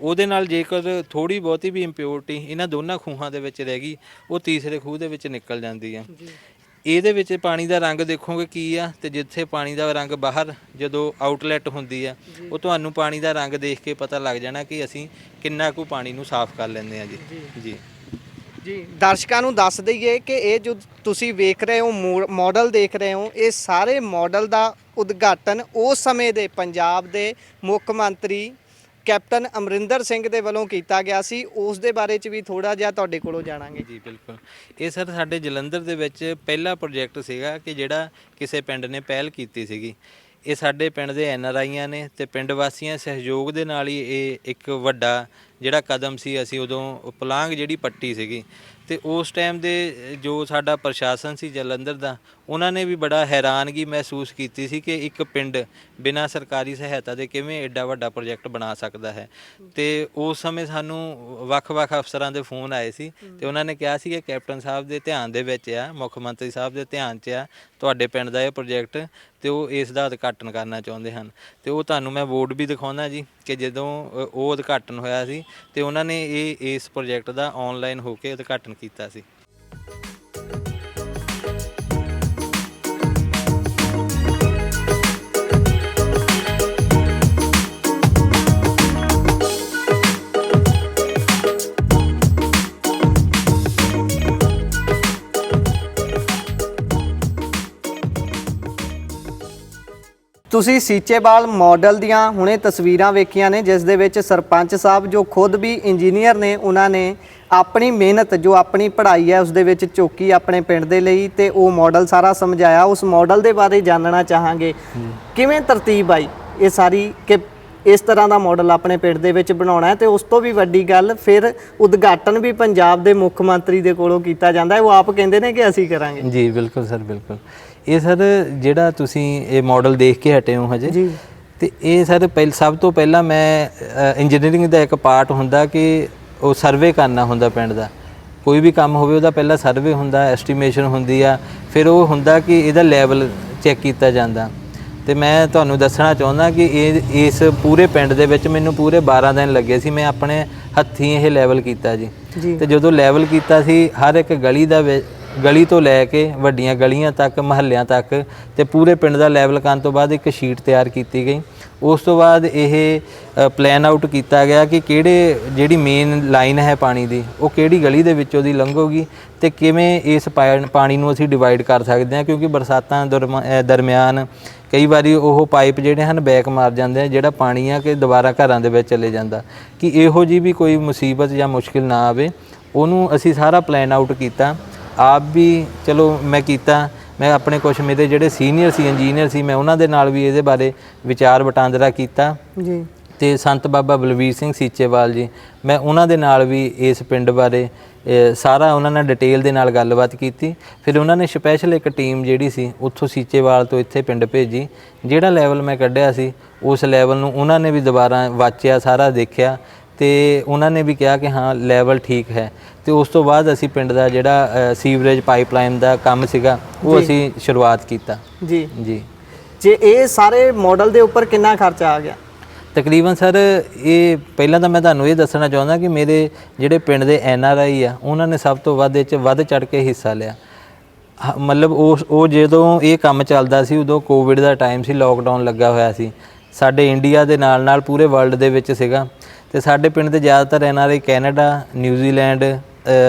ਉਹਦੇ ਨਾਲ ਜੇਕਰ ਥੋੜੀ ਬਹੁਤੀ ਵੀ ਇੰਪਿਓਰਿਟੀ ਇਹਨਾਂ ਦੋਨਾਂ ਖੂਹਾਂ ਦੇ ਵਿੱਚ ਰਹਿ ਗਈ, ਉਹ ਤੀਸਰੇ ਖੂਹ ਦੇ ਵਿੱਚ ਨਿਕਲ ਜਾਂਦੀ ਆ। ਇਹਦੇ ਵਿੱਚ ਪਾਣੀ ਦਾ ਰੰਗ ਦੇਖੋਗੇ ਕੀ ਆ, ਤੇ ਜਿੱਥੇ ਪਾਣੀ ਦਾ ਰੰਗ ਬਾਹਰ ਜਦੋਂ ਆਊਟਲੈਟ ਹੁੰਦੀ ਆ, ਉਹ ਤੁਹਾਨੂੰ ਪਾਣੀ ਦਾ ਰੰਗ ਦੇਖ ਕੇ ਪਤਾ ਲੱਗ ਜਾਣਾ ਕਿ ਅਸੀਂ ਕਿੰਨਾ ਕੁ ਪਾਣੀ ਨੂੰ ਸਾਫ਼ ਕਰ ਲੈਂਦੇ ਆ ਜੀ। ਜੀ ਜੀ ਦਰਸ਼ਕਾਂ ਨੂੰ ਦੱਸ ਦਈਏ ਕਿ ਇਹ ਜੋ ਤੁਸੀਂ ਵੇਖ ਰਹੇ ਹੋ ਮਾਡਲ ਦੇਖ ਰਹੇ ਹੋ, ਇਹ ਸਾਰੇ ਮਾਡਲ ਦਾ ਉਦਘਾਟਨ ਉਸ ਸਮੇਂ ਦੇ ਪੰਜਾਬ ਦੇ ਮੁੱਖ ਮੰਤਰੀ ਕੈਪਟਨ ਅਮਰਿੰਦਰ ਸਿੰਘ ਦੇ ਵੱਲੋਂ ਕੀਤਾ ਗਿਆ ਸੀ। ਉਸ ਦੇ ਬਾਰੇ 'ਚ ਵੀ ਥੋੜਾ ਜਿਹਾ ਤੁਹਾਡੇ ਕੋਲੋਂ ਜਾਣਾਂਗੇ। ਜੀ ਬਿਲਕੁਲ। ਇਹ ਸਰ ਸਾਡੇ ਜਲੰਧਰ ਦੇ ਵਿੱਚ ਪਹਿਲਾ ਪ੍ਰੋਜੈਕਟ ਸੀਗਾ ਕਿ ਜਿਹੜਾ ਕਿਸੇ ਪਿੰਡ ਨੇ ਪਹਿਲ ਕੀਤੀ ਸੀਗੀ। ਇਹ ਸਾਡੇ ਪਿੰਡ ਦੇ NRIਆਂ ਨੇ ਤੇ ਪਿੰਡ ਵਾਸੀਆਂ ਸਹਿਯੋਗ ਦੇ ਨਾਲ ਹੀ ਇਹ ਇੱਕ ਵੱਡਾ ਜਿਹੜਾ ਕਦਮ ਸੀ, ਅਸੀਂ ਉਦੋਂ ਪਲਾਂਘ ਜਿਹੜੀ ਪੱਟੀ ਸੀਗੀ। ਤੇ ਉਸ ਟਾਈਮ ਦੇ ਜੋ ਸਾਡਾ ਪ੍ਰਸ਼ਾਸਨ ਸੀ ਜਲੰਧਰ ਦਾ, ਉਹਨਾਂ ਨੇ ਵੀ ਬੜਾ ਹੈਰਾਨਗੀ ਮਹਿਸੂਸ ਕੀਤੀ ਸੀ ਕਿ ਇੱਕ ਪਿੰਡ ਬਿਨਾਂ ਸਰਕਾਰੀ ਸਹਾਇਤਾ ਦੇ ਕਿਵੇਂ ਐਡਾ ਵੱਡਾ ਪ੍ਰੋਜੈਕਟ ਬਣਾ ਸਕਦਾ ਹੈ। ਤੇ ਉਸ ਸਮੇਂ ਸਾਨੂੰ ਵੱਖ-ਵੱਖ ਅਫਸਰਾਂ ਦੇ ਫੋਨ ਆਏ ਸੀ, ਤੇ ਉਹਨਾਂ ਨੇ ਕਿਹਾ ਸੀ ਕਿ ਕੈਪਟਨ ਸਾਹਿਬ ਦੇ ਧਿਆਨ ਦੇ ਵਿੱਚ ਆ, ਮੁੱਖ ਮੰਤਰੀ ਸਾਹਿਬ ਦੇ ਧਿਆਨ 'ਚ ਆ ਤੁਹਾਡੇ ਪਿੰਡ ਦਾ ਇਹ ਪ੍ਰੋਜੈਕਟ, ਤੇ ਉਹ ਇਸ ਦਾ ਉਦਘਾਟਨ ਕਰਨਾ ਚਾਹੁੰਦੇ ਹਨ। ਤੇ ਉਹ ਤੁਹਾਨੂੰ ਮੈਂ ਬੋਰਡ ਵੀ ਦਿਖਾਉਂਦਾ ਜੀ ਕਿ ਜਦੋਂ ਉਹ ਉਦਘਾਟਨ ਹੋਇਆ ਸੀ ਤੇ ਉਹਨਾਂ ਨੇ ਇਸ ਪ੍ਰੋਜੈਕਟ ਦਾ ਆਨਲਾਈਨ ਹੋ ਕੇ ਉਦਘਾਟਨ ਕੀਤਾ ਸੀ। ਤੁਸੀਂ ਸੀਚੇਵਾਲ ਮਾਡਲ ਦੀਆਂ ਹੁਣੇ ਤਸਵੀਰਾਂ ਵੇਖੀਆਂ ਨੇ, ਜਿਸ ਦੇ ਵਿੱਚ ਸਰਪੰਚ ਸਾਹਿਬ ਜੋ ਖੁਦ ਵੀ ਇੰਜੀਨੀਅਰ ਨੇ, ਉਹਨਾਂ ਨੇ ਆਪਣੀ ਮਿਹਨਤ ਜੋ ਆਪਣੀ ਪੜ੍ਹਾਈ ਹੈ ਉਸ ਦੇ ਵਿੱਚ ਝੋਕੀ ਆਪਣੇ ਪਿੰਡ ਦੇ ਲਈ, ਤੇ ਉਹ ਮਾਡਲ ਸਾਰਾ ਸਮਝਾਇਆ। ਉਸ ਮਾਡਲ ਦੇ ਬਾਰੇ ਜਾਣਨਾ ਚਾਹਾਂਗੇ, ਕਿਵੇਂ ਤਰਤੀਬ ਆਈ ਇਹ ਸਾਰੀ ਕਿ ਇਸ ਤਰ੍ਹਾਂ ਦਾ ਮਾਡਲ ਆਪਣੇ ਪਿੰਡ ਦੇ ਵਿੱਚ ਬਣਾਉਣਾ ਹੈ। ਤੇ ਉਸ ਤੋਂ ਵੀ ਵੱਡੀ ਗੱਲ, ਫਿਰ ਉਦਘਾਟਨ ਵੀ ਪੰਜਾਬ ਦੇ ਮੁੱਖ ਮੰਤਰੀ ਦੇ ਕੋਲੋਂ ਕੀਤਾ ਜਾਂਦਾ ਹੈ, ਉਹ ਆਪ ਕਹਿੰਦੇ ਨੇ ਕਿ ਅਸੀਂ ਕਰਾਂਗੇ। ਜੀ ਬਿਲਕੁਲ ਸਰ, ਬਿਲਕੁਲ। ਇਹ ਸਰ ਜਿਹੜਾ ਤੁਸੀਂ ਇਹ ਮਾਡਲ ਦੇਖ ਕੇ ਹਟੇ ਹੋ ਹਜੇ ਜੀ, ਤੇ ਇਹ ਸਰ ਸਭ ਤੋਂ ਪਹਿਲਾਂ ਮੈਂ ਇੰਜੀਨੀਅਰਿੰਗ ਦਾ ਇੱਕ ਪਾਰਟ ਹੁੰਦਾ ਕਿ ਉਹ ਸਰਵੇ ਕਰਨਾ ਹੁੰਦਾ ਪਿੰਡ ਦਾ। ਕੋਈ ਵੀ ਕੰਮ ਹੋਵੇ ਉਹਦਾ ਪਹਿਲਾਂ ਸਰਵੇ ਹੁੰਦਾ, ਐਸਟੀਮੇਸ਼ਨ ਹੁੰਦੀ ਆ, ਫਿਰ ਉਹ ਹੁੰਦਾ ਕਿ ਇਹਦਾ ਲੈਵਲ ਚੈੱਕ ਕੀਤਾ ਜਾਂਦਾ। ਤੇ ਮੈਂ ਤੁਹਾਨੂੰ ਦੱਸਣਾ ਚਾਹੁੰਦਾ ਕਿ ਇਸ ਪੂਰੇ ਪਿੰਡ ਦੇ ਵਿੱਚ ਮੈਨੂੰ ਪੂਰੇ 12 ਦਿਨ ਲੱਗੇ ਸੀ। ਮੈਂ ਆਪਣੇ ਹੱਥੀਂ ਇਹ ਲੈਵਲ ਕੀਤਾ ਜੀ। ਤੇ ਜਦੋਂ ਲੈਵਲ ਕੀਤਾ ਸੀ ਹਰ ਇੱਕ ਗਲੀ ਤੋਂ ਲੈ ਕੇ ਵੱਡੀਆਂ ਗਲੀਆਂ ਤੱਕ, ਮਹੱਲਿਆਂ ਤੱਕ, ਤੇ ਪੂਰੇ ਪਿੰਡ ਦਾ ਲੈਵਲ ਕਰਨ ਤੋਂ ਬਾਅਦ ਇੱਕ ਸ਼ੀਟ ਤਿਆਰ ਕੀਤੀ ਗਈ। ਉਸ ਤੋਂ ਬਾਅਦ ਇਹ ਪਲਾਨ ਆਊਟ ਕੀਤਾ ਗਿਆ ਕਿ ਜਿਹੜੀ ਮੇਨ ਲਾਈਨ ਹੈ ਪਾਣੀ ਦੀ, ਉਹ ਕਿਹੜੀ ਗਲੀ ਦੇ ਵਿੱਚੋਂ ਦੀ ਲੰਘੂਗੀ ਤੇ ਕਿਵੇਂ ਇਸ ਪਾਣੀ ਨੂੰ ਅਸੀਂ ਡਿਵਾਈਡ ਕਰ ਸਕਦੇ ਹਾਂ, ਕਿਉਂਕਿ ਬਰਸਾਤਾਂ ਦਰਮਿਆਨ ਕਈ ਵਾਰੀ ਉਹ ਪਾਈਪ ਜਿਹੜੇ ਹਨ ਬੈਕ ਮਾਰ ਜਾਂਦੇ ਆ, ਜਿਹੜਾ ਪਾਣੀ ਆ ਕਿ ਦੁਬਾਰਾ ਘਰਾਂ ਦੇ ਵਿੱਚ ਚਲੇ ਜਾਂਦਾ, ਕਿ ਇਹੋ ਜਿਹੀ ਵੀ ਕੋਈ ਮੁਸੀਬਤ ਜਾਂ ਮੁਸ਼ਕਿਲ ਨਾ ਆਵੇ। ਉਹਨੂੰ ਅਸੀਂ ਸਾਰਾ ਪਲਾਨ ਆਊਟ ਕੀਤਾ। ਆਪ ਵੀ ਚਲੋ ਮੈਂ ਕੀਤਾ, ਮੈਂ ਆਪਣੇ ਕੁਛ ਮੇਰੇ ਜਿਹੜੇ ਸੀਨੀਅਰ ਸੀ, ਇੰਜੀਨੀਅਰ ਸੀ, ਮੈਂ ਉਹਨਾਂ ਦੇ ਨਾਲ ਵੀ ਇਹਦੇ ਬਾਰੇ ਵਿਚਾਰ ਵਟਾਂਦਰਾ ਕੀਤਾ ਜੀ। ਤੇ ਸੰਤ ਬਾਬਾ ਬਲਵੀਰ ਸਿੰਘ ਸੀਚੇਵਾਲ ਜੀ, ਮੈਂ ਉਹਨਾਂ ਦੇ ਨਾਲ ਵੀ ਇਸ ਪਿੰਡ ਬਾਰੇ ਸਾਰਾ ਉਹਨਾਂ ਨਾਲ ਡਿਟੇਲ ਦੇ ਨਾਲ ਗੱਲਬਾਤ ਕੀਤੀ। ਫਿਰ ਉਹਨਾਂ ਨੇ ਸਪੈਸ਼ਲ ਇੱਕ ਟੀਮ ਜਿਹੜੀ ਸੀ ਉੱਥੋਂ ਸੀਚੇਵਾਲ ਤੋਂ ਇੱਥੇ ਪਿੰਡ ਭੇਜੀ। ਜਿਹੜਾ ਲੈਵਲ ਮੈਂ ਕੱਢਿਆ ਸੀ ਉਸ ਲੈਵਲ ਨੂੰ ਉਹਨਾਂ ਨੇ ਵੀ ਦੁਬਾਰਾ ਵਾਚਿਆ, ਸਾਰਾ ਦੇਖਿਆ, ਤੇ ਉਹਨਾਂ ਨੇ ਵੀ ਕਿਹਾ ਕਿ ਹਾਂ ਲੈਵਲ ਠੀਕ ਹੈ। ਤੇ ਉਸ ਤੋਂ ਬਾਅਦ ਅਸੀਂ ਪਿੰਡ ਦਾ ਜਿਹੜਾ ਸੀਵਰੇਜ ਪਾਈਪਲਾਈਨ ਦਾ ਕੰਮ ਸੀਗਾ ਉਹ ਅਸੀਂ ਸ਼ੁਰੂਆਤ ਕੀਤਾ ਜੀ। ਜੇ ਇਹ ਸਾਰੇ ਮਾਡਲ ਦੇ ਉੱਪਰ ਕਿੰਨਾ ਖਰਚਾ ਆ ਗਿਆ? ਤਕਰੀਬਨ ਸਰ ਇਹ ਪਹਿਲਾਂ ਤਾਂ ਮੈਂ ਤੁਹਾਨੂੰ ਇਹ ਦੱਸਣਾ ਚਾਹੁੰਦਾ ਕਿ ਮੇਰੇ ਜਿਹੜੇ ਪਿੰਡ ਦੇ NRI ਆ ਉਹਨਾਂ ਨੇ ਸਭ ਤੋਂ ਵੱਧ ਇਹ 'ਚ ਵੱਧ ਚੜ੍ਹ ਕੇ ਹਿੱਸਾ ਲਿਆ। ਮਤਲਬ ਉਹ ਜਦੋਂ ਇਹ ਕੰਮ ਚੱਲਦਾ ਸੀ ਉਦੋਂ ਕੋਵਿਡ ਦਾ ਟਾਈਮ ਸੀ, ਲੋਕਡਾਊਨ ਲੱਗਾ ਹੋਇਆ ਸੀ ਸਾਡੇ ਇੰਡੀਆ ਦੇ ਨਾਲ ਨਾਲ ਪੂਰੇ ਵਰਲਡ ਦੇ ਵਿੱਚ ਸੀਗਾ। ਤੇ ਸਾਡੇ ਪਿੰਡ ਦੇ ਜ਼ਿਆਦਾਤਰ NRI ਕੈਨੇਡਾ, ਨਿਊਜ਼ੀਲੈਂਡ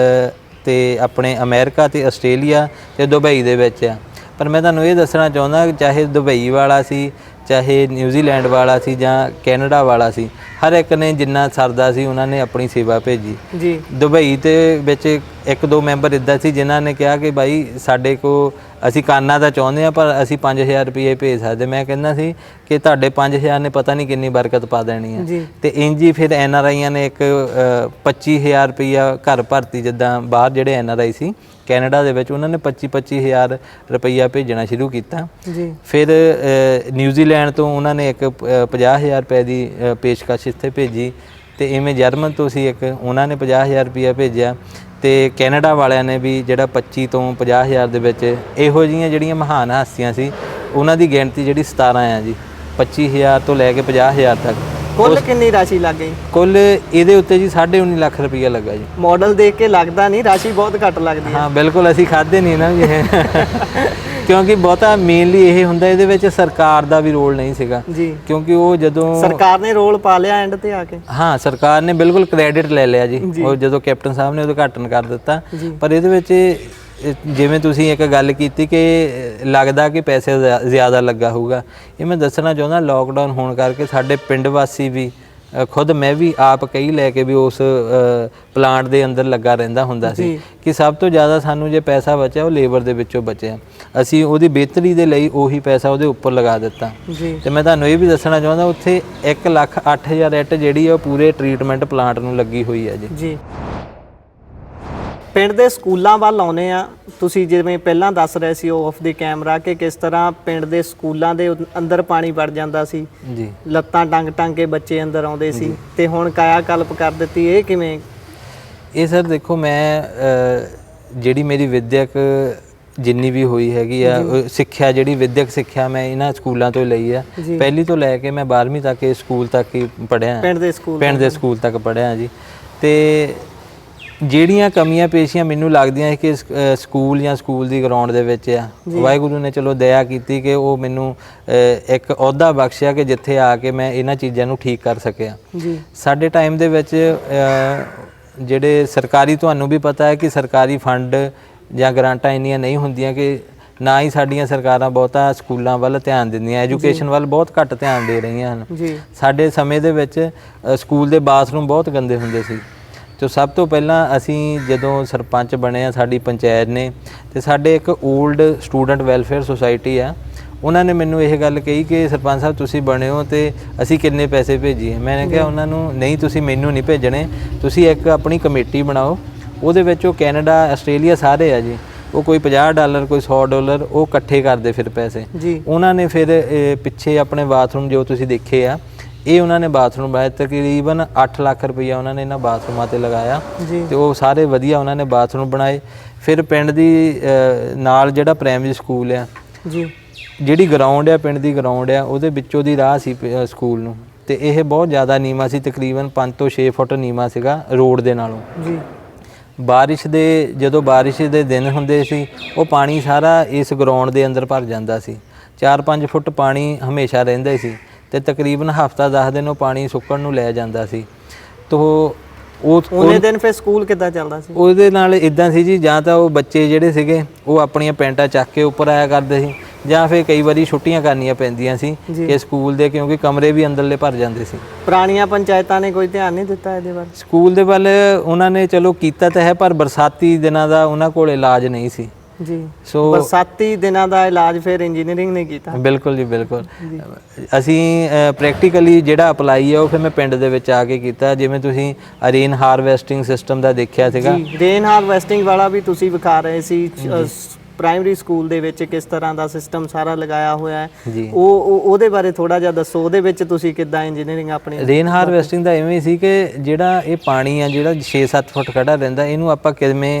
ਤੇ ਆਪਣੇ ਅਮਰੀਕਾ ਤੇ ਆਸਟ੍ਰੇਲੀਆ ਤੇ ਦੁਬਈ ਦੇ ਵਿੱਚ ਆ। ਪਰ ਮੈਂ ਤੁਹਾਨੂੰ ਇਹ ਦੱਸਣਾ ਚਾਹੁੰਦਾ ਕਿ ਚਾਹੇ ਦੁਬਈ ਵਾਲਾ ਸੀ, ਚਾਹੇ ਨਿਊਜ਼ੀਲੈਂਡ ਵਾਲਾ ਸੀ ਜਾਂ ਕੈਨੇਡਾ ਵਾਲਾ ਸੀ, ਹਰ ਇੱਕ ਨੇ ਜਿੰਨਾ ਸਰਦਾ ਸੀ ਉਹਨਾਂ ਨੇ ਆਪਣੀ ਸੇਵਾ ਭੇਜੀ ਜੀ। ਦੁਬਈ ਦੇ ਵਿੱਚ 1-2 ਮੈਂਬਰ ਇੱਦਾਂ ਸੀ ਜਿਨ੍ਹਾਂ ਨੇ ਕਿਹਾ ਕਿ ਬਾਈ ਸਾਡੇ ਕੋਲ ਅਸੀਂ ਕਰਨਾ ਤਾਂ ਚਾਹੁੰਦੇ ਹਾਂ ਪਰ ਅਸੀਂ 5000 ਰੁਪਏ ਭੇਜ ਸਕਦੇ। ਮੈਂ ਕਹਿੰਦਾ ਸੀ ਕਿ ਤੁਹਾਡੇ 5000 ਨੇ ਪਤਾ ਨਹੀਂ ਕਿੰਨੀ ਬਰਕਤ ਪਾ ਦੇਣੀ ਹੈ। ਤੇ ਇੰਝ ਹੀ ਫਿਰ NRIਆਂ ਨੇ ਇੱਕ 25000 ਰੁਪਈਆ ਘਰ ਭਰਤੀ, ਜਿੱਦਾਂ ਬਾਹਰ ਜਿਹੜੇ NRI ਸੀ ਕੈਨੇਡਾ ਦੇ ਵਿੱਚ ਉਹਨਾਂ ਨੇ 25,000 ਰੁਪਈਆ ਭੇਜਣਾ ਸ਼ੁਰੂ ਕੀਤਾ ਜੀ। ਫਿਰ ਨਿਊਜ਼ੀਲੈਂਡ ਤੋਂ ਉਹਨਾਂ ਨੇ ਇੱਕ 50,000 ਰੁਪਏ ਦੀ ਪੇਸ਼ਕਸ਼ ਇੱਥੇ ਭੇਜੀ। ਤੇ ਇਵੇਂ ਜਰਮਨ ਤੋਂ ਸੀ ਇੱਕ, ਉਹਨਾਂ ਨੇ 50,000 ਰੁਪਈਆ ਭੇਜਿਆ। ਤੇ ਕੈਨੇਡਾ ਵਾਲਿਆਂ ਨੇ ਵੀ ਜਿਹੜਾ 25 ਤੋਂ 50,000 ਦੇ ਵਿੱਚ, ਇਹੋ ਜਿਹੀਆਂ ਜਿਹੜੀਆਂ ਮਹਾਨ ਹਸਤੀਆਂ ਸੀ ਉਹਨਾਂ ਦੀ ਗਿਣਤੀ ਜਿਹੜੀ 17 ਆ ਜੀ। 25,000 ਤੋਂ ਲੈ ਕੇ 50,000 ਤੱਕ। ਕੁੱਲ ਕਿੰਨੀ ਰਾਸ਼ੀ ਲੱਗ ਗਈ? ਕੁੱਲ ਇਹਦੇ ਉੱਤੇ ਜੀ 19.5 ਲੱਖ ਰੁਪਈਆ ਲੱਗਾ ਜੀ। ਮਾਡਲ ਦੇਖ ਕੇ ਲੱਗਦਾ ਨਹੀਂ, ਰਾਸ਼ੀ ਬਹੁਤ ਘੱਟ ਲੱਗਦੀ ਹੈ। ਹਾਂ ਬਿਲਕੁਲ, ਅਸੀਂ ਖਾਦੇ ਨਹੀਂ ਨਾ ਜੀ ਕਿਉਂਕਿ ਬਹੁਤਾ ਮੇਨਲੀ ਇਹ ਹੁੰਦਾ ਇਹਦੇ ਵਿੱਚ ਸਰਕਾਰ ਦਾ ਵੀ ਰੋਲ ਨਹੀਂ ਸੀਗਾ ਜੀ। ਕਿਉਂਕਿ ਉਹ ਜਦੋਂ ਸਰਕਾਰ ਨੇ ਰੋਲ ਪਾ ਲਿਆ ਐਂਡ ਤੇ ਆ ਕੇ, ਹਾਂ ਸਰਕਾਰ ਨੇ ਬਿਲਕੁਲ ਕ੍ਰੈਡਿਟ ਲੈ ਲਿਆ ਜੀ। ਉਹ ਜਦੋਂ ਕੈਪਟਨ ਸਾਹਿਬ ਨੇ ਉਦਘਾਟਨ ਕਰ ਦਿੱਤਾ। ਪਰ ਇਹਦੇ ਵਿੱਚ ਜਿਵੇਂ ਤੁਸੀਂ ਇੱਕ ਗੱਲ ਕੀਤੀ ਕਿ ਲੱਗਦਾ ਕਿ ਪੈਸੇ ਜ਼ਿਆਦਾ ਲੱਗਾ ਹੋਊਗਾ, ਇਹ ਮੈਂ ਦੱਸਣਾ ਚਾਹੁੰਦਾ ਲੋਕਡਾਊਨ ਹੋਣ ਕਰਕੇ ਸਾਡੇ ਪਿੰਡ ਵਾਸੀ ਵੀ, ਖੁਦ ਮੈਂ ਵੀ ਆਪ ਕਈ ਲੈ ਕੇ ਵੀ ਉਸ ਪਲਾਂਟ ਦੇ ਅੰਦਰ ਲੱਗਾ ਰਹਿੰਦਾ ਹੁੰਦਾ ਸੀ ਕਿ ਸਭ ਤੋਂ ਜ਼ਿਆਦਾ ਸਾਨੂੰ ਜੇ ਪੈਸਾ ਬਚਿਆ ਉਹ ਲੇਬਰ ਦੇ ਵਿੱਚੋਂ ਬਚਿਆ। ਅਸੀਂ ਉਹਦੀ ਬਿਹਤਰੀ ਦੇ ਲਈ ਉਹੀ ਪੈਸਾ ਉਹਦੇ ਉੱਪਰ ਲਗਾ ਦਿੱਤਾ। ਤੇ ਮੈਂ ਤੁਹਾਨੂੰ ਇਹ ਵੀ ਦੱਸਣਾ ਚਾਹੁੰਦਾ ਉੱਥੇ 1,08,000 ਇੱਟ ਜਿਹੜੀ ਆ ਉਹ ਪੂਰੇ ਟਰੀਟਮੈਂਟ ਪਲਾਂਟ ਨੂੰ ਲੱਗੀ ਹੋਈ ਹੈ ਜੀ। ਪਿੰਡ ਦੇ ਸਕੂਲਾਂ ਵੱਲ ਆਉਨੇ ਆ, ਤੁਸੀਂ ਜਿਵੇਂ ਪਹਿਲਾਂ ਦੱਸ ਰਹੇ ਸੀ ਆਫ ਦੀ ਕੈਮਰਾ ਕਿ ਕਿਸ ਤਰ੍ਹਾਂ ਪਿੰਡ ਦੇ ਸਕੂਲਾਂ ਦੇ ਅੰਦਰ ਪਾਣੀ ਵੜ ਜਾਂਦਾ ਸੀ ਜੀ, ਲੱਤਾਂ ਟੰਗ ਕੇ ਬੱਚੇ ਅੰਦਰ ਆਉਂਦੇ ਸੀ, ਤੇ ਹੁਣ ਕਾਇਆ ਕਲਪ ਕਰ ਦਿੱਤੀ। ਇਹ ਕਿਵੇਂ? ਇਹ ਸਰ ਦੇਖੋ, ਮੈਂ ਜਿਹੜੀ ਮੇਰੀ ਵਿਦਿਅਕ ਜਿੰਨੀ ਵੀ ਹੋਈ ਹੈਗੀ ਆ ਸਿੱਖਿਆ, ਜਿਹੜੀ ਵਿਦਿਅਕ ਸਿੱਖਿਆ ਮੈਂ ਇਹਨਾਂ ਸਕੂਲਾਂ ਤੋਂ ਲਈ ਆ। ਪਹਿਲੀ ਤੋਂ ਲੈ ਕੇ ਮੈਂ 12ਵੀਂ ਤੱਕ ਇਹ ਸਕੂਲ ਤੱਕ ਹੀ ਪੜ੍ਹਿਆ, ਪਿੰਡ ਦੇ ਸਕੂਲ ਤੱਕ ਪੜ੍ਹਿਆ ਜੀ। ਤੇ ਜਿਹੜੀਆਂ ਕਮੀਆਂ ਪੇਸ਼ੀਆਂ ਮੈਨੂੰ ਲੱਗਦੀਆਂ ਕਿ ਸਕੂਲ ਜਾਂ ਸਕੂਲ ਦੀ ਗਰਾਊਂਡ ਦੇ ਵਿੱਚ ਆ, ਵਾਹਿਗੁਰੂ ਨੇ ਚਲੋ ਦਇਆ ਕੀਤੀ ਕਿ ਉਹ ਮੈਨੂੰ ਇੱਕ ਅਹੁਦਾ ਬਖਸ਼ਿਆ ਕਿ ਜਿੱਥੇ ਆ ਕੇ ਮੈਂ ਇਹਨਾਂ ਚੀਜ਼ਾਂ ਨੂੰ ਠੀਕ ਕਰ ਸਕਿਆ। ਸਾਡੇ ਟਾਈਮ ਦੇ ਵਿੱਚ ਜਿਹੜੇ ਸਰਕਾਰੀ, ਤੁਹਾਨੂੰ ਵੀ ਪਤਾ ਹੈ ਕਿ ਸਰਕਾਰੀ ਫੰਡ ਜਾਂ ਗਰਾਂਟਾਂ ਇੰਨੀਆਂ ਨਹੀਂ ਹੁੰਦੀਆਂ, ਕਿ ਨਾ ਹੀ ਸਾਡੀਆਂ ਸਰਕਾਰਾਂ ਬਹੁਤਾ ਸਕੂਲਾਂ ਵੱਲ ਧਿਆਨ ਦਿੰਦੀਆਂ, ਐਜੂਕੇਸ਼ਨ ਵੱਲ ਬਹੁਤ ਘੱਟ ਧਿਆਨ ਦੇ ਰਹੀਆਂ ਹਨ। ਸਾਡੇ ਸਮੇਂ ਦੇ ਵਿੱਚ ਸਕੂਲ ਦੇ ਬਾਥਰੂਮ ਬਹੁਤ ਗੰਦੇ ਹੁੰਦੇ ਸੀ। ਤੇ ਸਭ ਤੋਂ ਪਹਿਲਾਂ ਅਸੀਂ ਜਦੋਂ ਸਰਪੰਚ ਬਣੇ ਆ ਸਾਡੀ ਪੰਚਾਇਤ ਨੇ, ਤੇ ਸਾਡੇ ਇੱਕ ਓਲਡ ਸਟੂਡੈਂਟ ਵੈਲਫੇਅਰ ਸੁਸਾਇਟੀ ਆ, ਉਹਨਾਂ ਨੇ ਮੈਨੂੰ ਇਹ ਗੱਲ ਕਹੀ ਕਿ ਸਰਪੰਚ ਸਾਹਿਬ ਤੁਸੀਂ ਬਣੇ ਹੋ ਤੇ ਅਸੀਂ ਕਿੰਨੇ ਪੈਸੇ ਭੇਜੀਏ। ਮੈंने ਕਿਹਾ ਉਹਨਾਂ ਨੂੰ, ਨਹੀਂ ਤੁਸੀਂ ਮੈਨੂੰ ਨਹੀਂ ਭੇਜਣੇ, ਤੁਸੀਂ ਇੱਕ ਆਪਣੀ ਕਮੇਟੀ ਬਣਾਓ, ਉਹਦੇ ਵਿੱਚ ਉਹ ਕੈਨੇਡਾ, ਆਸਟ੍ਰੇਲੀਆ ਸਾਰੇ ਆ ਜੀ, ਉਹ ਕੋਈ $50 ਕੋਈ $100 ਉਹ ਇਕੱਠੇ ਕਰਦੇ ਫਿਰ ਪੈਸੇ। ਉਹਨਾਂ ਨੇ ਫਿਰ ਪਿੱਛੇ ਆਪਣੇ ਬਾਥਰੂਮ ਜੋ ਤੁਸੀਂ ਦੇਖੇ ਆ, ਇਹ ਉਹਨਾਂ ਨੇ ਬਾਥਰੂਮ ਬਣਾਏ, ਤਕਰੀਬਨ 8 ਲੱਖ ਰੁਪਈਆ ਉਹਨਾਂ ਨੇ ਇਹਨਾਂ ਬਾਥਰੂਮਾਂ ਤੇ ਲਗਾਇਆ ਤੇ ਉਹ ਸਾਰੇ ਵਧੀਆ ਉਹਨਾਂ ਨੇ ਬਾਥਰੂਮ ਬਣਾਏ। ਫਿਰ ਪਿੰਡ ਦੀ ਨਾਲ ਜਿਹੜਾ ਪ੍ਰਾਇਮਰੀ ਸਕੂਲ ਆ ਜੀ, ਜਿਹੜੀ ਗਰਾਊਂਡ ਆ ਪਿੰਡ ਦੀ ਗਰਾਊਂਡ ਆ ਉਹਦੇ ਵਿੱਚੋਂ ਦੀ ਰਾਹ ਸੀ ਸਕੂਲ ਨੂੰ, ਤੇ ਇਹ ਬਹੁਤ ਜ਼ਿਆਦਾ ਨੀਵਾਂ ਸੀ, ਤਕਰੀਬਨ 5 ਤੋਂ 6 ਫੁੱਟ ਨੀਵਾਂ ਸੀਗਾ ਰੋਡ ਦੇ ਨਾਲੋਂ ਜੀ। ਜਦੋਂ ਬਾਰਿਸ਼ ਦੇ ਦਿਨ ਹੁੰਦੇ ਸੀ ਉਹ ਪਾਣੀ ਸਾਰਾ ਇਸ ਗਰਾਊਂਡ ਦੇ ਅੰਦਰ ਭਰ ਜਾਂਦਾ ਸੀ, 4-5 ਫੁੱਟ ਪਾਣੀ ਹਮੇਸ਼ਾ ਰਹਿੰਦਾ ਸੀ, ਤੇ ਤਕਰੀਬਨ ਹਫ਼ਤਾ 10 ਦਿਨ ਉਹ ਪਾਣੀ ਸੁੱਕਣ ਨੂੰ ਲੈ ਜਾਂਦਾ ਸੀ। ਤੋ ਉਹਨੇ ਦਿਨ ਫਿਰ ਸਕੂਲ ਕਿੱਦਾਂ ਚੱਲਦਾ ਸੀ? ਉਹਦੇ ਨਾਲ ਇਦਾਂ ਸੀ ਜੀ, ਜਾਂ ਤਾਂ ਉਹ ਬੱਚੇ ਜਿਹੜੇ ਸੀਗੇ ਉਹ ਆਪਣੀਆਂ ਪੈਂਟਾਂ ਚੱਕ ਕੇ ਉੱਪਰ ਆਇਆ ਕਰਦੇ ਸੀ, ਜਾਂ ਫਿਰ ਕਈ ਵਾਰੀ ਛੁੱਟੀਆਂ ਕਰਨੀਆਂ ਪੈਂਦੀਆਂ ਸੀ ਕਿ ਸਕੂਲ ਦੇ, ਕਿਉਂਕਿ ਕਮਰੇ ਵੀ ਅੰਦਰਲੇ ਭਰ ਜਾਂਦੇ ਸੀ। ਪੁਰਾਣੀਆਂ ਪੰਚਾਇਤਾਂ ਨੇ ਕੋਈ ਧਿਆਨ ਨਹੀਂ ਦਿੱਤਾ ਇਹਦੇ ਬਾਰੇ? ਸਕੂਲ ਦੇ ਵੱਲ ਉਹਨਾਂ ਨੇ ਚਲੋ ਕੀਤਾ ਤਾਂ ਹੈ, ਪਰ ਬਰਸਾਤੀ ਦਿਨਾਂ ਦਾ ਉਹਨਾਂ ਕੋਲ ਇਲਾਜ ਨਹੀਂ ਸੀ ਜੀ। ਸੋ ਬਰਸਾਤੀ ਦਿਨਾਂ ਦਾ ਇਲਾਜ ਫਿਰ ਇੰਜੀਨੀਅਰਿੰਗ ਨੇ ਕੀਤਾ? ਬਿਲਕੁਲ ਜੀ, ਬਿਲਕੁਲ। ਅਸੀਂ ਪ੍ਰੈਕਟੀਕਲੀ ਜਿਹੜਾ ਅਪਲਾਈ ਹੈ ਉਹ ਫਿਰ ਮੈਂ ਪਿੰਡ ਦੇ ਵਿੱਚ ਆ ਕੇ ਕੀਤਾ। ਜਿਵੇਂ ਤੁਸੀਂ ਰੇਨ ਹਾਰਵੈਸਟਿੰਗ ਸਿਸਟਮ ਦਾ ਦੇਖਿਆ ਸੀਗਾ, ਰੇਨ ਹਾਰਵੈਸਟਿੰਗ ਵਾਲਾ ਵੀ ਤੁਸੀਂ ਵਿਖਾ ਰਹੇ ਸੀ ਪ੍ਰਾਇਮਰੀ ਸਕੂਲ ਦੇ ਵਿੱਚ ਕਿਸ ਤਰ੍ਹਾਂ ਦਾ ਸਿਸਟਮ ਸਾਰਾ ਲਗਾਇਆ ਹੋਇਆ ਹੈ, ਉਹਦੇ ਬਾਰੇ ਥੋੜਾ ਜਿਹਾ ਦੱਸੋ। ਉਹਦੇ ਵਿੱਚ ਤੁਸੀਂ ਕਿੱਦਾਂ ਇੰਜੀਨੀਅਰਿੰਗ ਆਪਣੀ? ਰੇਨ ਹਾਰਵੈਸਟਿੰਗ ਦਾ ਇਵੇਂ ਸੀ ਕਿ ਜਿਹੜਾ ਇਹ ਪਾਣੀ ਆ ਜਿਹੜਾ 6-7 ਫੁੱਟ ਖੜਾ ਰਹਿੰਦਾ, ਇਹਨੂੰ ਆਪਾਂ ਕਿਵੇਂ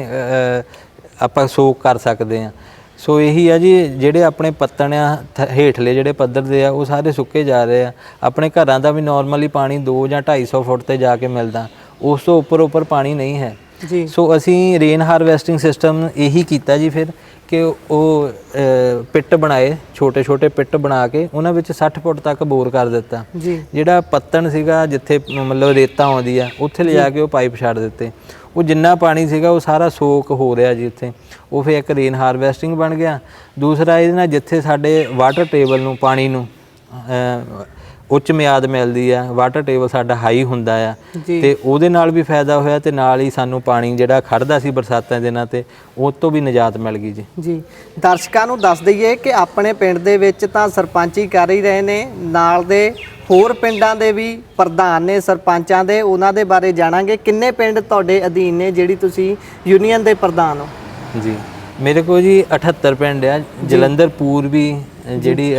ਆਪਾਂ ਸੋਕ ਕਰ ਸਕਦੇ ਹਾਂ। ਸੋ ਇਹੀ ਆ ਜੀ, ਜਿਹੜੇ ਆਪਣੇ ਪੱਤਣ ਆ ਹੇਠਲੇ ਜਿਹੜੇ ਪੱਧਰ ਦੇ ਆ ਉਹ ਸਾਰੇ ਸੁੱਕੇ ਜਾ ਰਹੇ ਆ। ਆਪਣੇ ਘਰਾਂ ਦਾ ਵੀ ਨਾਰਮਲੀ ਪਾਣੀ 200 ਜਾਂ 250 ਫੁੱਟ ਤੇ ਜਾ ਕੇ ਮਿਲਦਾ, ਉਸ ਤੋਂ ਉੱਪਰ ਪਾਣੀ ਨਹੀਂ ਹੈ ਜੀ। ਸੋ ਅਸੀਂ ਰੇਨ ਹਾਰਵੈਸਟਿੰਗ ਸਿਸਟਮ ਇਹੀ ਕੀਤਾ ਜੀ ਫਿਰ, ਕਿ ਉਹ ਪਿੱਟ ਬਣਾਏ, ਛੋਟੇ ਪਿੱਟ ਬਣਾ ਕੇ ਉਹਨਾਂ ਵਿੱਚ 60 ਫੁੱਟ ਤੱਕ ਬੋਰ ਕਰ ਦਿੱਤਾ ਜੀ। ਜਿਹੜਾ ਪੱਤਣ ਸੀਗਾ ਜਿੱਥੇ ਮਤਲਬ ਰੇਤਾ ਆਉਂਦੀ ਆ ਉੱਥੇ ਲਿਜਾ ਕੇ ਉਹ ਪਾਈਪ ਛੱਡ ਦਿੱਤੇ, ਉਹ ਜਿੰਨਾ ਪਾਣੀ ਸੀਗਾ ਉਹ ਸਾਰਾ ਸੋਕ ਹੋ ਰਿਹਾ ਜੀ ਉੱਥੇ। ਉਹ ਫਿਰ ਇੱਕ ਰੇਨ ਹਾਰਵੈਸਟਿੰਗ ਬਣ ਗਿਆ। ਦੂਸਰਾ ਇਹਦੇ ਨਾਲ ਜਿੱਥੇ ਸਾਡੇ ਵਾਟਰ ਟੇਬਲ ਨੂੰ, ਪਾਣੀ ਨੂੰ ਉੱਚ ਮਿਆਦ ਮਿਲਦੀ ਆ, ਵਾਟਰ ਟੇਬਲ ਸਾਡਾ ਹਾਈ ਹੁੰਦਾ ਆ, ਤੇ ਉਹਦੇ ਨਾਲ ਵੀ ਫਾਇਦਾ ਹੋਇਆ, ਤੇ ਨਾਲ ਹੀ ਸਾਨੂੰ ਪਾਣੀ ਜਿਹੜਾ ਖੜਦਾ ਸੀ ਬਰਸਾਤਾਂ ਦੇ ਦਿਨਾਂ ਤੇ ਉਹ ਤੋਂ ਵੀ ਨਿਜਾਤ ਮਿਲ ਗਈ ਜੀ। ਜੀ, ਦਰਸ਼ਕਾਂ ਨੂੰ ਦੱਸ ਦਈਏ ਕਿ ਆਪਣੇ ਪਿੰਡ ਦੇ ਵਿੱਚ ਤਾਂ ਸਰਪੰਚੀ ਕਰ ਹੀ ਰਹੇ ਨੇ, ਨਾਲ ਦੇ ਹੋਰ ਪਿੰਡਾਂ ਦੇ ਵੀ ਪ੍ਰਧਾਨ ਨੇ ਸਰਪੰਚਾਂ ਦੇ, ਉਹਨਾਂ ਦੇ ਬਾਰੇ ਜਾਣਾਂਗੇ। ਕਿੰਨੇ ਪਿੰਡ ਤੁਹਾਡੇ ਅਧੀਨ ਨੇ ਜਿਹੜੀ ਤੁਸੀਂ ਯੂਨੀਅਨ ਦੇ ਪ੍ਰਧਾਨ ਹੋ? ਜੀ, ਮੇਰੇ ਕੋਲ ਜੀ 78 ਪਿੰਡ ਆ। ਜਲੰਧਰ ਪੂਰਬੀ ਜਿਹੜੀ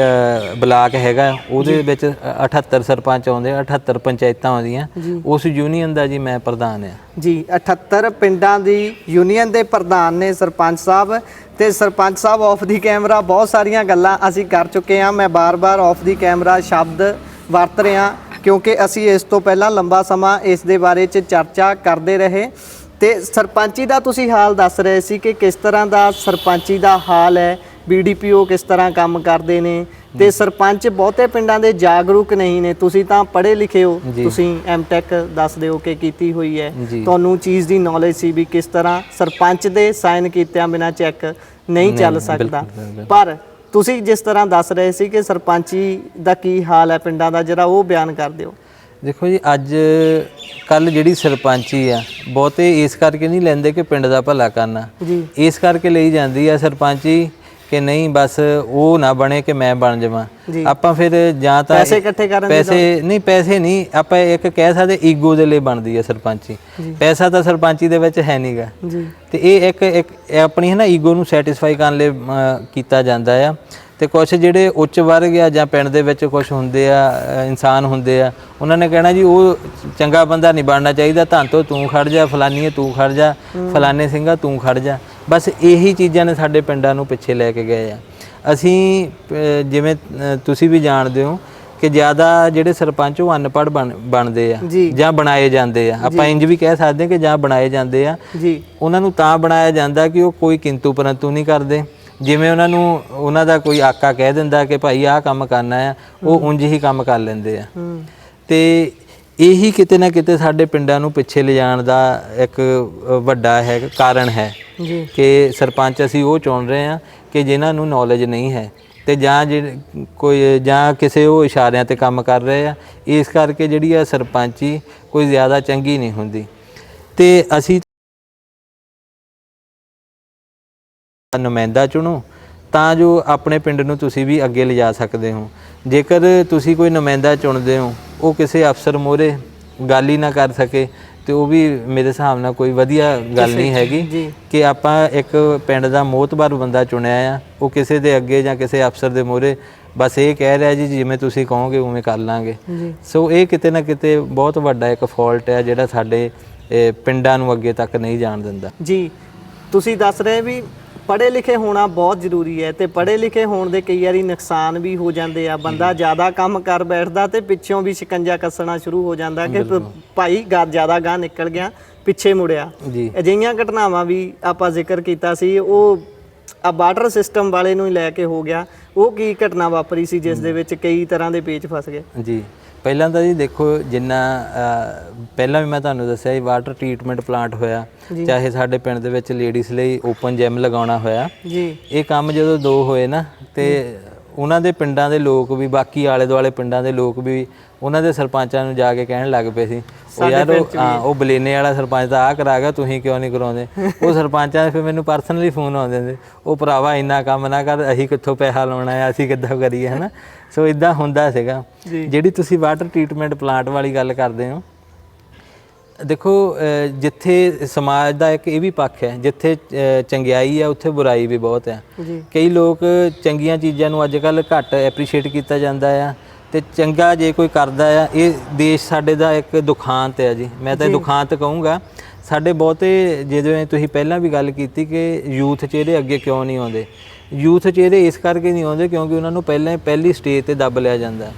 ਬਲਾਕ ਹੈਗਾ ਉਹਦੇ ਵਿੱਚ 78 ਸਰਪੰਚ ਆਉਂਦੇ, 78 ਪੰਚਾਇਤਾਂ ਆਉਂਦੀਆਂ, ਉਸ ਯੂਨੀਅਨ ਦਾ ਜੀ ਮੈਂ ਪ੍ਰਧਾਨ ਆ ਜੀ। 78 ਪਿੰਡਾਂ ਦੀ ਯੂਨੀਅਨ ਦੇ ਪ੍ਰਧਾਨ ਨੇ ਸਰਪੰਚ ਸਾਹਿਬ। ਤੇ ਸਰਪੰਚ ਸਾਹਿਬ ਆਫ ਦੀ ਕੈਮਰਾ ਬਹੁਤ ਸਾਰੀਆਂ ਗੱਲਾਂ ਅਸੀਂ ਕਰ ਚੁੱਕੇ ਹਾਂ, ਮੈਂ ਬਾਰ-ਬਾਰ ਆਫ ਦੀ ਕੈਮਰਾ ਸ਼ਬਦ ਵਰਤ ਰਿਹਾ ਕਿਉਂਕਿ ਅਸੀਂ ਇਸ ਤੋਂ ਪਹਿਲਾਂ ਲੰਬਾ ਸਮਾਂ ਇਸ ਦੇ ਬਾਰੇ 'ਚ ਚਰਚਾ ਕਰਦੇ ਰਹੇ। ਤੇ ਸਰਪੰਚੀ ਦਾ ਤੁਸੀਂ ਹਾਲ ਦੱਸ ਰਹੇ ਸੀ ਕਿ ਕਿਸ ਤਰ੍ਹਾਂ ਦਾ ਸਰਪੰਚੀ ਦਾ ਹਾਲ ਹੈ, BDPO ਕਿਸ ਤਰ੍ਹਾਂ ਕੰਮ ਕਰਦੇ ਨੇ, ਤੇ ਸਰਪੰਚ ਬਹੁਤੇ ਪਿੰਡਾਂ ਦੇ ਜਾਗਰੂਕ ਨਹੀਂ ਨੇ। ਤੁਸੀਂ ਤਾਂ ਪੜ੍ਹੇ ਲਿਖੇ ਹੋ, ਤੁਸੀਂ M.Tech ਦੱਸ ਦਿਓ ਕਿ ਕੀਤੀ ਹੋਈ ਹੈ, ਤੁਹਾਨੂੰ ਚੀਜ਼ ਦੀ ਨੌਲੇਜ ਸੀ ਵੀ ਕਿਸ ਤਰ੍ਹਾਂ ਸਰਪੰਚ ਦੇ ਸਾਈਨ ਕੀਤਿਆਂ ਬਿਨਾਂ ਚੈੱਕ ਨਹੀਂ ਚੱਲ ਸਕਦਾ। ਪਰ ਤੁਸੀਂ ਜਿਸ ਤਰ੍ਹਾਂ ਦੱਸ ਰਹੇ ਸੀ ਕਿ ਸਰਪੰਚੀ ਦਾ ਕੀ ਹਾਲ ਹੈ ਪਿੰਡਾਂ ਦਾ, ਜਰਾ ਉਹ ਬਿਆਨ ਕਰ ਦਿਓ। ਦੇਖੋ ਜੀ, ਅੱਜ ਕੱਲ ਜਿਹੜੀ ਸਰਪੰਚੀ ਆ ਬਹੁਤੇ ਇਸ ਕਰਕੇ ਨਹੀਂ ਲੈਂਦੇ ਕਿ ਪਿੰਡ ਦਾ ਭਲਾ ਕਰਨਾ, ਇਸ ਕਰਕੇ ਲਈ ਜਾਂਦੀ ਆ ਸਰਪੰਚੀ ਕਿ ਨਹੀਂ ਬਸ ਉਹ ਨਾ ਬਣੇ ਕਿ ਮੈਂ ਬਣ ਜਾਵਾਂ। ਆਪਾਂ ਫਿਰ ਜਾਂ ਤਾਂ ਪੈਸੇ ਇਕੱਠੇ ਕਰਨ ਦੇ, ਪੈਸੇ ਨਹੀਂ, ਆਪਾਂ ਇੱਕ ਕਹਿ ਸਕਦੇ ਈਗੋ ਦੇ ਲਈ ਬਣਦੀ ਆ ਸਰਪੰਚੀ। ਪੈਸਾ ਤਾਂ ਸਰਪੰਚੀ ਦੇ ਵਿੱਚ ਹੈ ਨਹੀਂਗਾ, ਤੇ ਇਹ ਇੱਕ ਆਪਣੀ ਹੈ ਨਾ ਈਗੋ ਨੂੰ ਸੈਟੀਸਫਾਈ ਕਰਨ ਲਈ ਕੀਤਾ ਜਾਂਦਾ ਆ। ਤੇ ਕੁਛ ਜਿਹੜੇ ਉੱਚ ਵਰਗ ਆ ਜਾਂ ਪਿੰਡ ਦੇ ਵਿੱਚ ਕੁਛ ਹੁੰਦੇ ਆ, ਇਨਸਾਨ ਹੁੰਦੇ ਆ, ਉਹਨਾਂ ਨੇ ਕਹਿਣਾ ਜੀ ਉਹ ਚੰਗਾ ਬੰਦਾ ਨਹੀਂ ਬਣਨਾ ਚਾਹੀਦਾ, ਧੰਨ ਤੋਂ ਤੂੰ ਖੜ ਜਾ, ਫਲਾਨੀਏ ਤੂੰ ਖੜ ਜਾ, ਫਲਾਨੇ ਸਿੰਘਾ ਤੂੰ ਖੜ ਜਾ। ਬਸ ਇਹੀ ਚੀਜ਼ਾਂ ਨੇ ਸਾਡੇ ਪਿੰਡਾਂ ਨੂੰ ਪਿੱਛੇ ਲੈ ਕੇ ਗਏ ਆ। ਅਸੀਂ ਜਿਵੇਂ ਤੁਸੀਂ ਵੀ ਜਾਣਦੇ ਹੋ ਕਿ ਜ਼ਿਆਦਾ ਜਿਹੜੇ ਸਰਪੰਚ ਉਹ ਅਨਪੜ੍ਹ ਬਣਦੇ ਆ ਜਾਂ ਬਣਾਏ ਜਾਂਦੇ ਆ। ਆਪਾਂ ਇੰਜ ਵੀ ਕਹਿ ਸਕਦੇ ਕਿ ਜਾਂ ਬਣਾਏ ਜਾਂਦੇ ਆ। ਉਹਨਾਂ ਨੂੰ ਤਾਂ ਬਣਾਇਆ ਜਾਂਦਾ ਕਿ ਉਹ ਕੋਈ ਕਿੰਤੂ ਪਰੰਤੂ ਨਹੀਂ ਕਰਦੇ। ਜਿਵੇਂ ਉਹਨਾਂ ਨੂੰ ਉਹਨਾਂ ਦਾ ਕੋਈ ਆਕਾ ਕਹਿ ਦਿੰਦਾ ਕਿ ਭਾਈ ਆਹ ਕੰਮ ਕਰਨਾ ਆ, ਉਹ ਉਂਝ ਹੀ ਕੰਮ ਕਰ ਲੈਂਦੇ ਆ। ਤੇ ਇਹੀ ਕਿਤੇ ਨਾ ਕਿਤੇ ਸਾਡੇ ਪਿੰਡਾਂ ਨੂੰ ਪਿੱਛੇ ਲਿਜਾਣ ਦਾ ਇੱਕ ਵੱਡਾ ਹੈ ਕਾਰਨ ਹੈ ਕਿ ਸਰਪੰਚ ਅਸੀਂ ਉਹ ਚੁਣ ਰਹੇ ਹਾਂ ਕਿ ਜਿਨ੍ਹਾਂ ਨੂੰ ਨੌਲੇਜ ਨਹੀਂ ਹੈ, ਤੇ ਜਾਂ ਕੋਈ ਜਾਂ ਕਿਸੇ ਉਹ ਇਸ਼ਾਰਿਆਂ ਤੇ ਕੰਮ ਕਰ ਰਹੇ ਆ। ਇਸ ਕਰਕੇ ਜਿਹੜੀ ਆ ਸਰਪੰਚੀ ਕੋਈ ਜ਼ਿਆਦਾ ਚੰਗੀ ਨਹੀਂ ਹੁੰਦੀ। ਤੇ ਅਸੀਂ ਨੁਮਾਇੰਦਾ ਚੁਣੋ ਤਾਂ ਜੋ ਆਪਣੇ ਪਿੰਡ ਨੂੰ ਤੁਸੀਂ ਵੀ ਅੱਗੇ ਲਿਜਾ ਸਕਦੇ ਹੋ। ਜੇਕਰ ਤੁਸੀਂ ਕੋਈ ਨੁਮਾਇੰਦਾ ਚੁਣਦੇ ਹੋ ਉਹ ਕਿਸੇ ਅਫਸਰ ਮੂਹਰੇ ਗੱਲ ਹੀ ਨਾ ਕਰ ਸਕੇ ਤੇ ਉਹ ਵੀ ਮੇਰੇ ਹਿਸਾਬ ਨਾਲ ਕੋਈ ਵਧੀਆ ਗੱਲ ਨਹੀਂ ਹੈਗੀ ਕਿ ਆਪਾਂ ਇੱਕ ਪਿੰਡ ਦਾ ਮੋਹਤਬਰ ਬੰਦਾ ਚੁਣਿਆ ਆ, ਉਹ ਕਿਸੇ ਦੇ ਅੱਗੇ ਜਾਂ ਕਿਸੇ ਅਫਸਰ ਦੇ ਮੂਹਰੇ ਬਸ ਇਹ ਕਹਿ ਰਿਹਾ ਜੀ ਜਿਵੇਂ ਤੁਸੀਂ ਕਹੋਗੇ ਉਵੇਂ ਕਰ ਲਾਂਗੇ। ਸੋ ਇਹ ਕਿਤੇ ਨਾ ਕਿਤੇ ਬਹੁਤ ਵੱਡਾ ਇੱਕ ਫਾਲਟ ਹੈ ਜਿਹੜਾ ਸਾਡੇ ਪਿੰਡਾਂ ਨੂੰ ਅੱਗੇ ਤੱਕ ਨਹੀਂ ਜਾਣ ਦਿੰਦਾ। ਜੀ, ਤੁਸੀਂ ਦੱਸ ਰਹੇ ਵੀ ਪੜ੍ਹੇ ਲਿਖੇ ਹੋਣਾ ਬਹੁਤ ਜ਼ਰੂਰੀ ਹੈ ਤੇ ਪੜ੍ਹੇ ਲਿਖੇ ਹੋਣ ਦੇ ਕਈ ਵਾਰੀ ਨੁਕਸਾਨ ਵੀ ਹੋ ਜਾਂਦੇ ਆ। ਬੰਦਾ ਜ਼ਿਆਦਾ ਕੰਮ ਕਰ ਬੈਠਦਾ ਤੇ ਪਿੱਛੋਂ ਵੀ ਸ਼ਿਕੰਜਾ ਕੱਸਣਾ ਸ਼ੁਰੂ ਹੋ ਜਾਂਦਾ ਕਿ ਭਾਈ ਜ਼ਿਆਦਾ ਗਾਂ ਨਿਕਲ ਗਿਆ, ਪਿੱਛੇ ਮੁੜਿਆ। ਅਜਿਹੀਆਂ ਘਟਨਾਵਾਂ ਵੀ ਆਪਾਂ ਜ਼ਿਕਰ ਕੀਤਾ ਸੀ। ਉਹ ਆ ਵਾਟਰ ਸਿਸਟਮ ਵਾਲੇ ਨੂੰ ਹੀ ਲੈ ਕੇ ਹੋ ਗਿਆ। ਉਹ ਕੀ ਘਟਨਾ ਵਾਪਰੀ ਸੀ ਜਿਸ ਦੇ ਵਿੱਚ ਕਈ ਤਰ੍ਹਾਂ ਦੇ ਪੇਚ ਫਸ ਗਏ? ਜੀ ਪਹਿਲਾਂ ਤਾਂ ਜੀ ਦੇਖੋ, ਜਿੰਨਾ ਪਹਿਲਾਂ ਵੀ ਮੈਂ ਤੁਹਾਨੂੰ ਦੱਸਿਆ ਜੀ, ਵਾਟਰ ਟਰੀਟਮੈਂਟ ਪਲਾਂਟ ਹੋਇਆ, ਚਾਹੇ ਸਾਡੇ ਪਿੰਡ ਦੇ ਵਿੱਚ ਲੇਡੀਜ਼ ਲਈ ਓਪਨ ਜਿਮ ਲਗਾਉਣਾ ਹੋਇਆ ਜੀ। ਇਹ ਕੰਮ ਜਦੋਂ ਦੋ ਹੋਏ ਨਾ ਤੇ ਉਹਨਾਂ ਦੇ ਪਿੰਡਾਂ ਦੇ ਲੋਕ ਵੀ, ਬਾਕੀ ਆਲੇ ਦੁਆਲੇ ਪਿੰਡਾਂ ਦੇ ਲੋਕ ਵੀ ਉਹਨਾਂ ਦੇ ਸਰਪੰਚਾਂ ਨੂੰ ਜਾ ਕੇ ਕਹਿਣ ਲੱਗ ਪਏ ਸੀ, ਉਹ ਯਾਰ ਉਹ ਬਲੇਨੇ ਵਾਲਾ ਸਰਪੰਚ ਤਾਂ ਆਹ ਕਰਾ ਗਿਆ, ਤੁਸੀਂ ਕਿਉਂ ਨਹੀਂ ਕਰਾਉਂਦੇ? ਉਹ ਸਰਪੰਚਾਂ ਦੇ ਫਿਰ ਮੈਨੂੰ ਪਰਸਨਲੀ ਫੋਨ ਆਉਂਦੇ ਹੁੰਦੇ, ਉਹ ਭਰਾਵਾ ਇੰਨਾ ਕੰਮ ਨਾ ਕਰ, ਅਸੀਂ ਕਿੱਥੋਂ ਪੈਸਾ ਲਾਉਣਾ ਹੈ, ਅਸੀਂ ਕਿੱਦਾਂ ਕਰੀਏ, ਹੈ ਨਾ। ਸੋ ਇੱਦਾਂ ਹੁੰਦਾ ਸੀਗਾ। ਜਿਹੜੀ ਤੁਸੀਂ ਵਾਟਰ ਟਰੀਟਮੈਂਟ ਪਲਾਂਟ ਵਾਲੀ ਗੱਲ ਕਰਦੇ ਹੋ, ਦੇਖੋ ਜਿੱਥੇ ਸਮਾਜ ਦਾ ਇੱਕ ਇਹ ਵੀ ਪੱਖ ਹੈ, ਜਿੱਥੇ ਚੰਗਿਆਈ ਹੈ ਉੱਥੇ ਬੁਰਾਈ ਵੀ ਬਹੁਤ ਹੈ। ਕਈ ਲੋਕ ਚੰਗੀਆਂ ਚੀਜ਼ਾਂ ਨੂੰ ਅੱਜ ਕੱਲ੍ਹ ਘੱਟ ਐਪਰੀਸ਼ੀਏਟ ਕੀਤਾ ਜਾਂਦਾ ਆ, ਤੇ ਚੰਗਾ ਜੇ ਕੋਈ ਕਰਦਾ ਆ, ਇਹ ਦੇਸ਼ ਸਾਡੇ ਦਾ ਇੱਕ ਦੁਖਾਂਤ ਹੈ ਜੀ। ਮੈਂ ਤਾਂ ਦੁਖਾਂਤ ਕਹੂੰਗਾ। ਸਾਡੇ ਬਹੁਤੇ, ਜਿਵੇਂ ਤੁਸੀਂ ਪਹਿਲਾਂ ਵੀ ਗੱਲ ਕੀਤੀ ਕਿ ਯੂਥ ਚਿਹਰੇ ਅੱਗੇ ਕਿਉਂ ਨਹੀਂ ਆਉਂਦੇ, ਯੂਥ ਚਿਹਰੇ ਇਸ ਕਰਕੇ ਨਹੀਂ ਆਉਂਦੇ ਕਿਉਂਕਿ ਉਹਨਾਂ ਨੂੰ ਪਹਿਲੀ ਸਟੇਜ ਤੇ ਦੱਬ ਲਿਆ ਜਾਂਦਾ।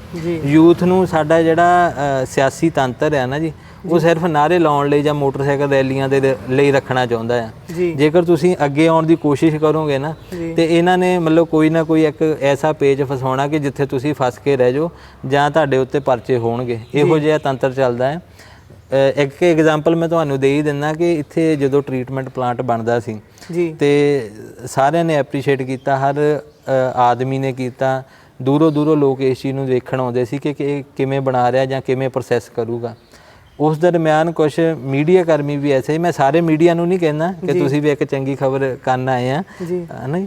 ਯੂਥ ਨੂੰ ਸਾਡਾ ਜਿਹੜਾ ਸਿਆਸੀ ਤੰਤਰ ਹੈ ਨਾ ਜੀ, ਉਹ ਸਿਰਫ ਨਾਅਰੇ ਲਾਉਣ ਲਈ ਜਾਂ ਮੋਟਰਸਾਈਕਲ ਰੈਲੀਆਂ ਦੇ ਲਈ ਰੱਖਣਾ ਚਾਹੁੰਦਾ ਹੈ। ਜੇਕਰ ਤੁਸੀਂ ਅੱਗੇ ਆਉਣ ਦੀ ਕੋਸ਼ਿਸ਼ ਕਰੋਗੇ ਨਾ, ਤੇ ਇਹਨਾਂ ਨੇ ਮਤਲਬ ਕੋਈ ਨਾ ਕੋਈ ਇੱਕ ਐਸਾ ਪੇਜ ਫਸਾਉਣਾ ਕਿ ਜਿੱਥੇ ਤੁਸੀਂ ਫਸ ਕੇ ਰਹਿ ਜਾਓ ਜਾਂ ਤੁਹਾਡੇ ਉੱਤੇ ਪਰਚੇ ਹੋਣਗੇ। ਇਹੋ ਜਿਹਾ ਤੰਤਰ ਚੱਲਦਾ ਹੈ। ਇੱਕ ਐਗਜ਼ਾਮਪਲ ਮੈਂ ਤੁਹਾਨੂੰ ਦੇ ਹੀ ਦਿੰਦਾ ਕਿ ਇੱਥੇ ਜਦੋਂ ਟਰੀਟਮੈਂਟ ਪਲਾਂਟ ਬਣਦਾ ਸੀ ਤੇ ਸਾਰਿਆਂ ਨੇ ਐਪਰੀਸ਼ੀਏਟ ਕੀਤਾ, ਹਰ ਆਦਮੀ ਨੇ ਕੀਤਾ। ਦੂਰੋਂ ਲੋਕ ਇਸ ਚੀਜ਼ ਨੂੰ ਦੇਖਣ ਆਉਂਦੇ ਸੀ ਕਿ ਇਹ ਕਿਵੇਂ ਬਣਾ ਰਿਹਾ ਜਾਂ ਕਿਵੇਂ ਪ੍ਰੋਸੈਸ ਕਰੂਗਾ। ਉਸ ਦਰਮਿਆਨ ਕੁਛ ਮੀਡੀਆ ਕਰਮੀ ਵੀ ਐਸੇ, ਮੈਂ ਸਾਰੇ ਮੀਡੀਆ ਨੂੰ ਨਹੀਂ ਕਹਿੰਦਾ ਕਿ ਤੁਸੀਂ ਵੀ ਇੱਕ ਚੰਗੀ ਖਬਰ ਕਰਨ ਆਏ ਆ, ਹੈ ਨਾ,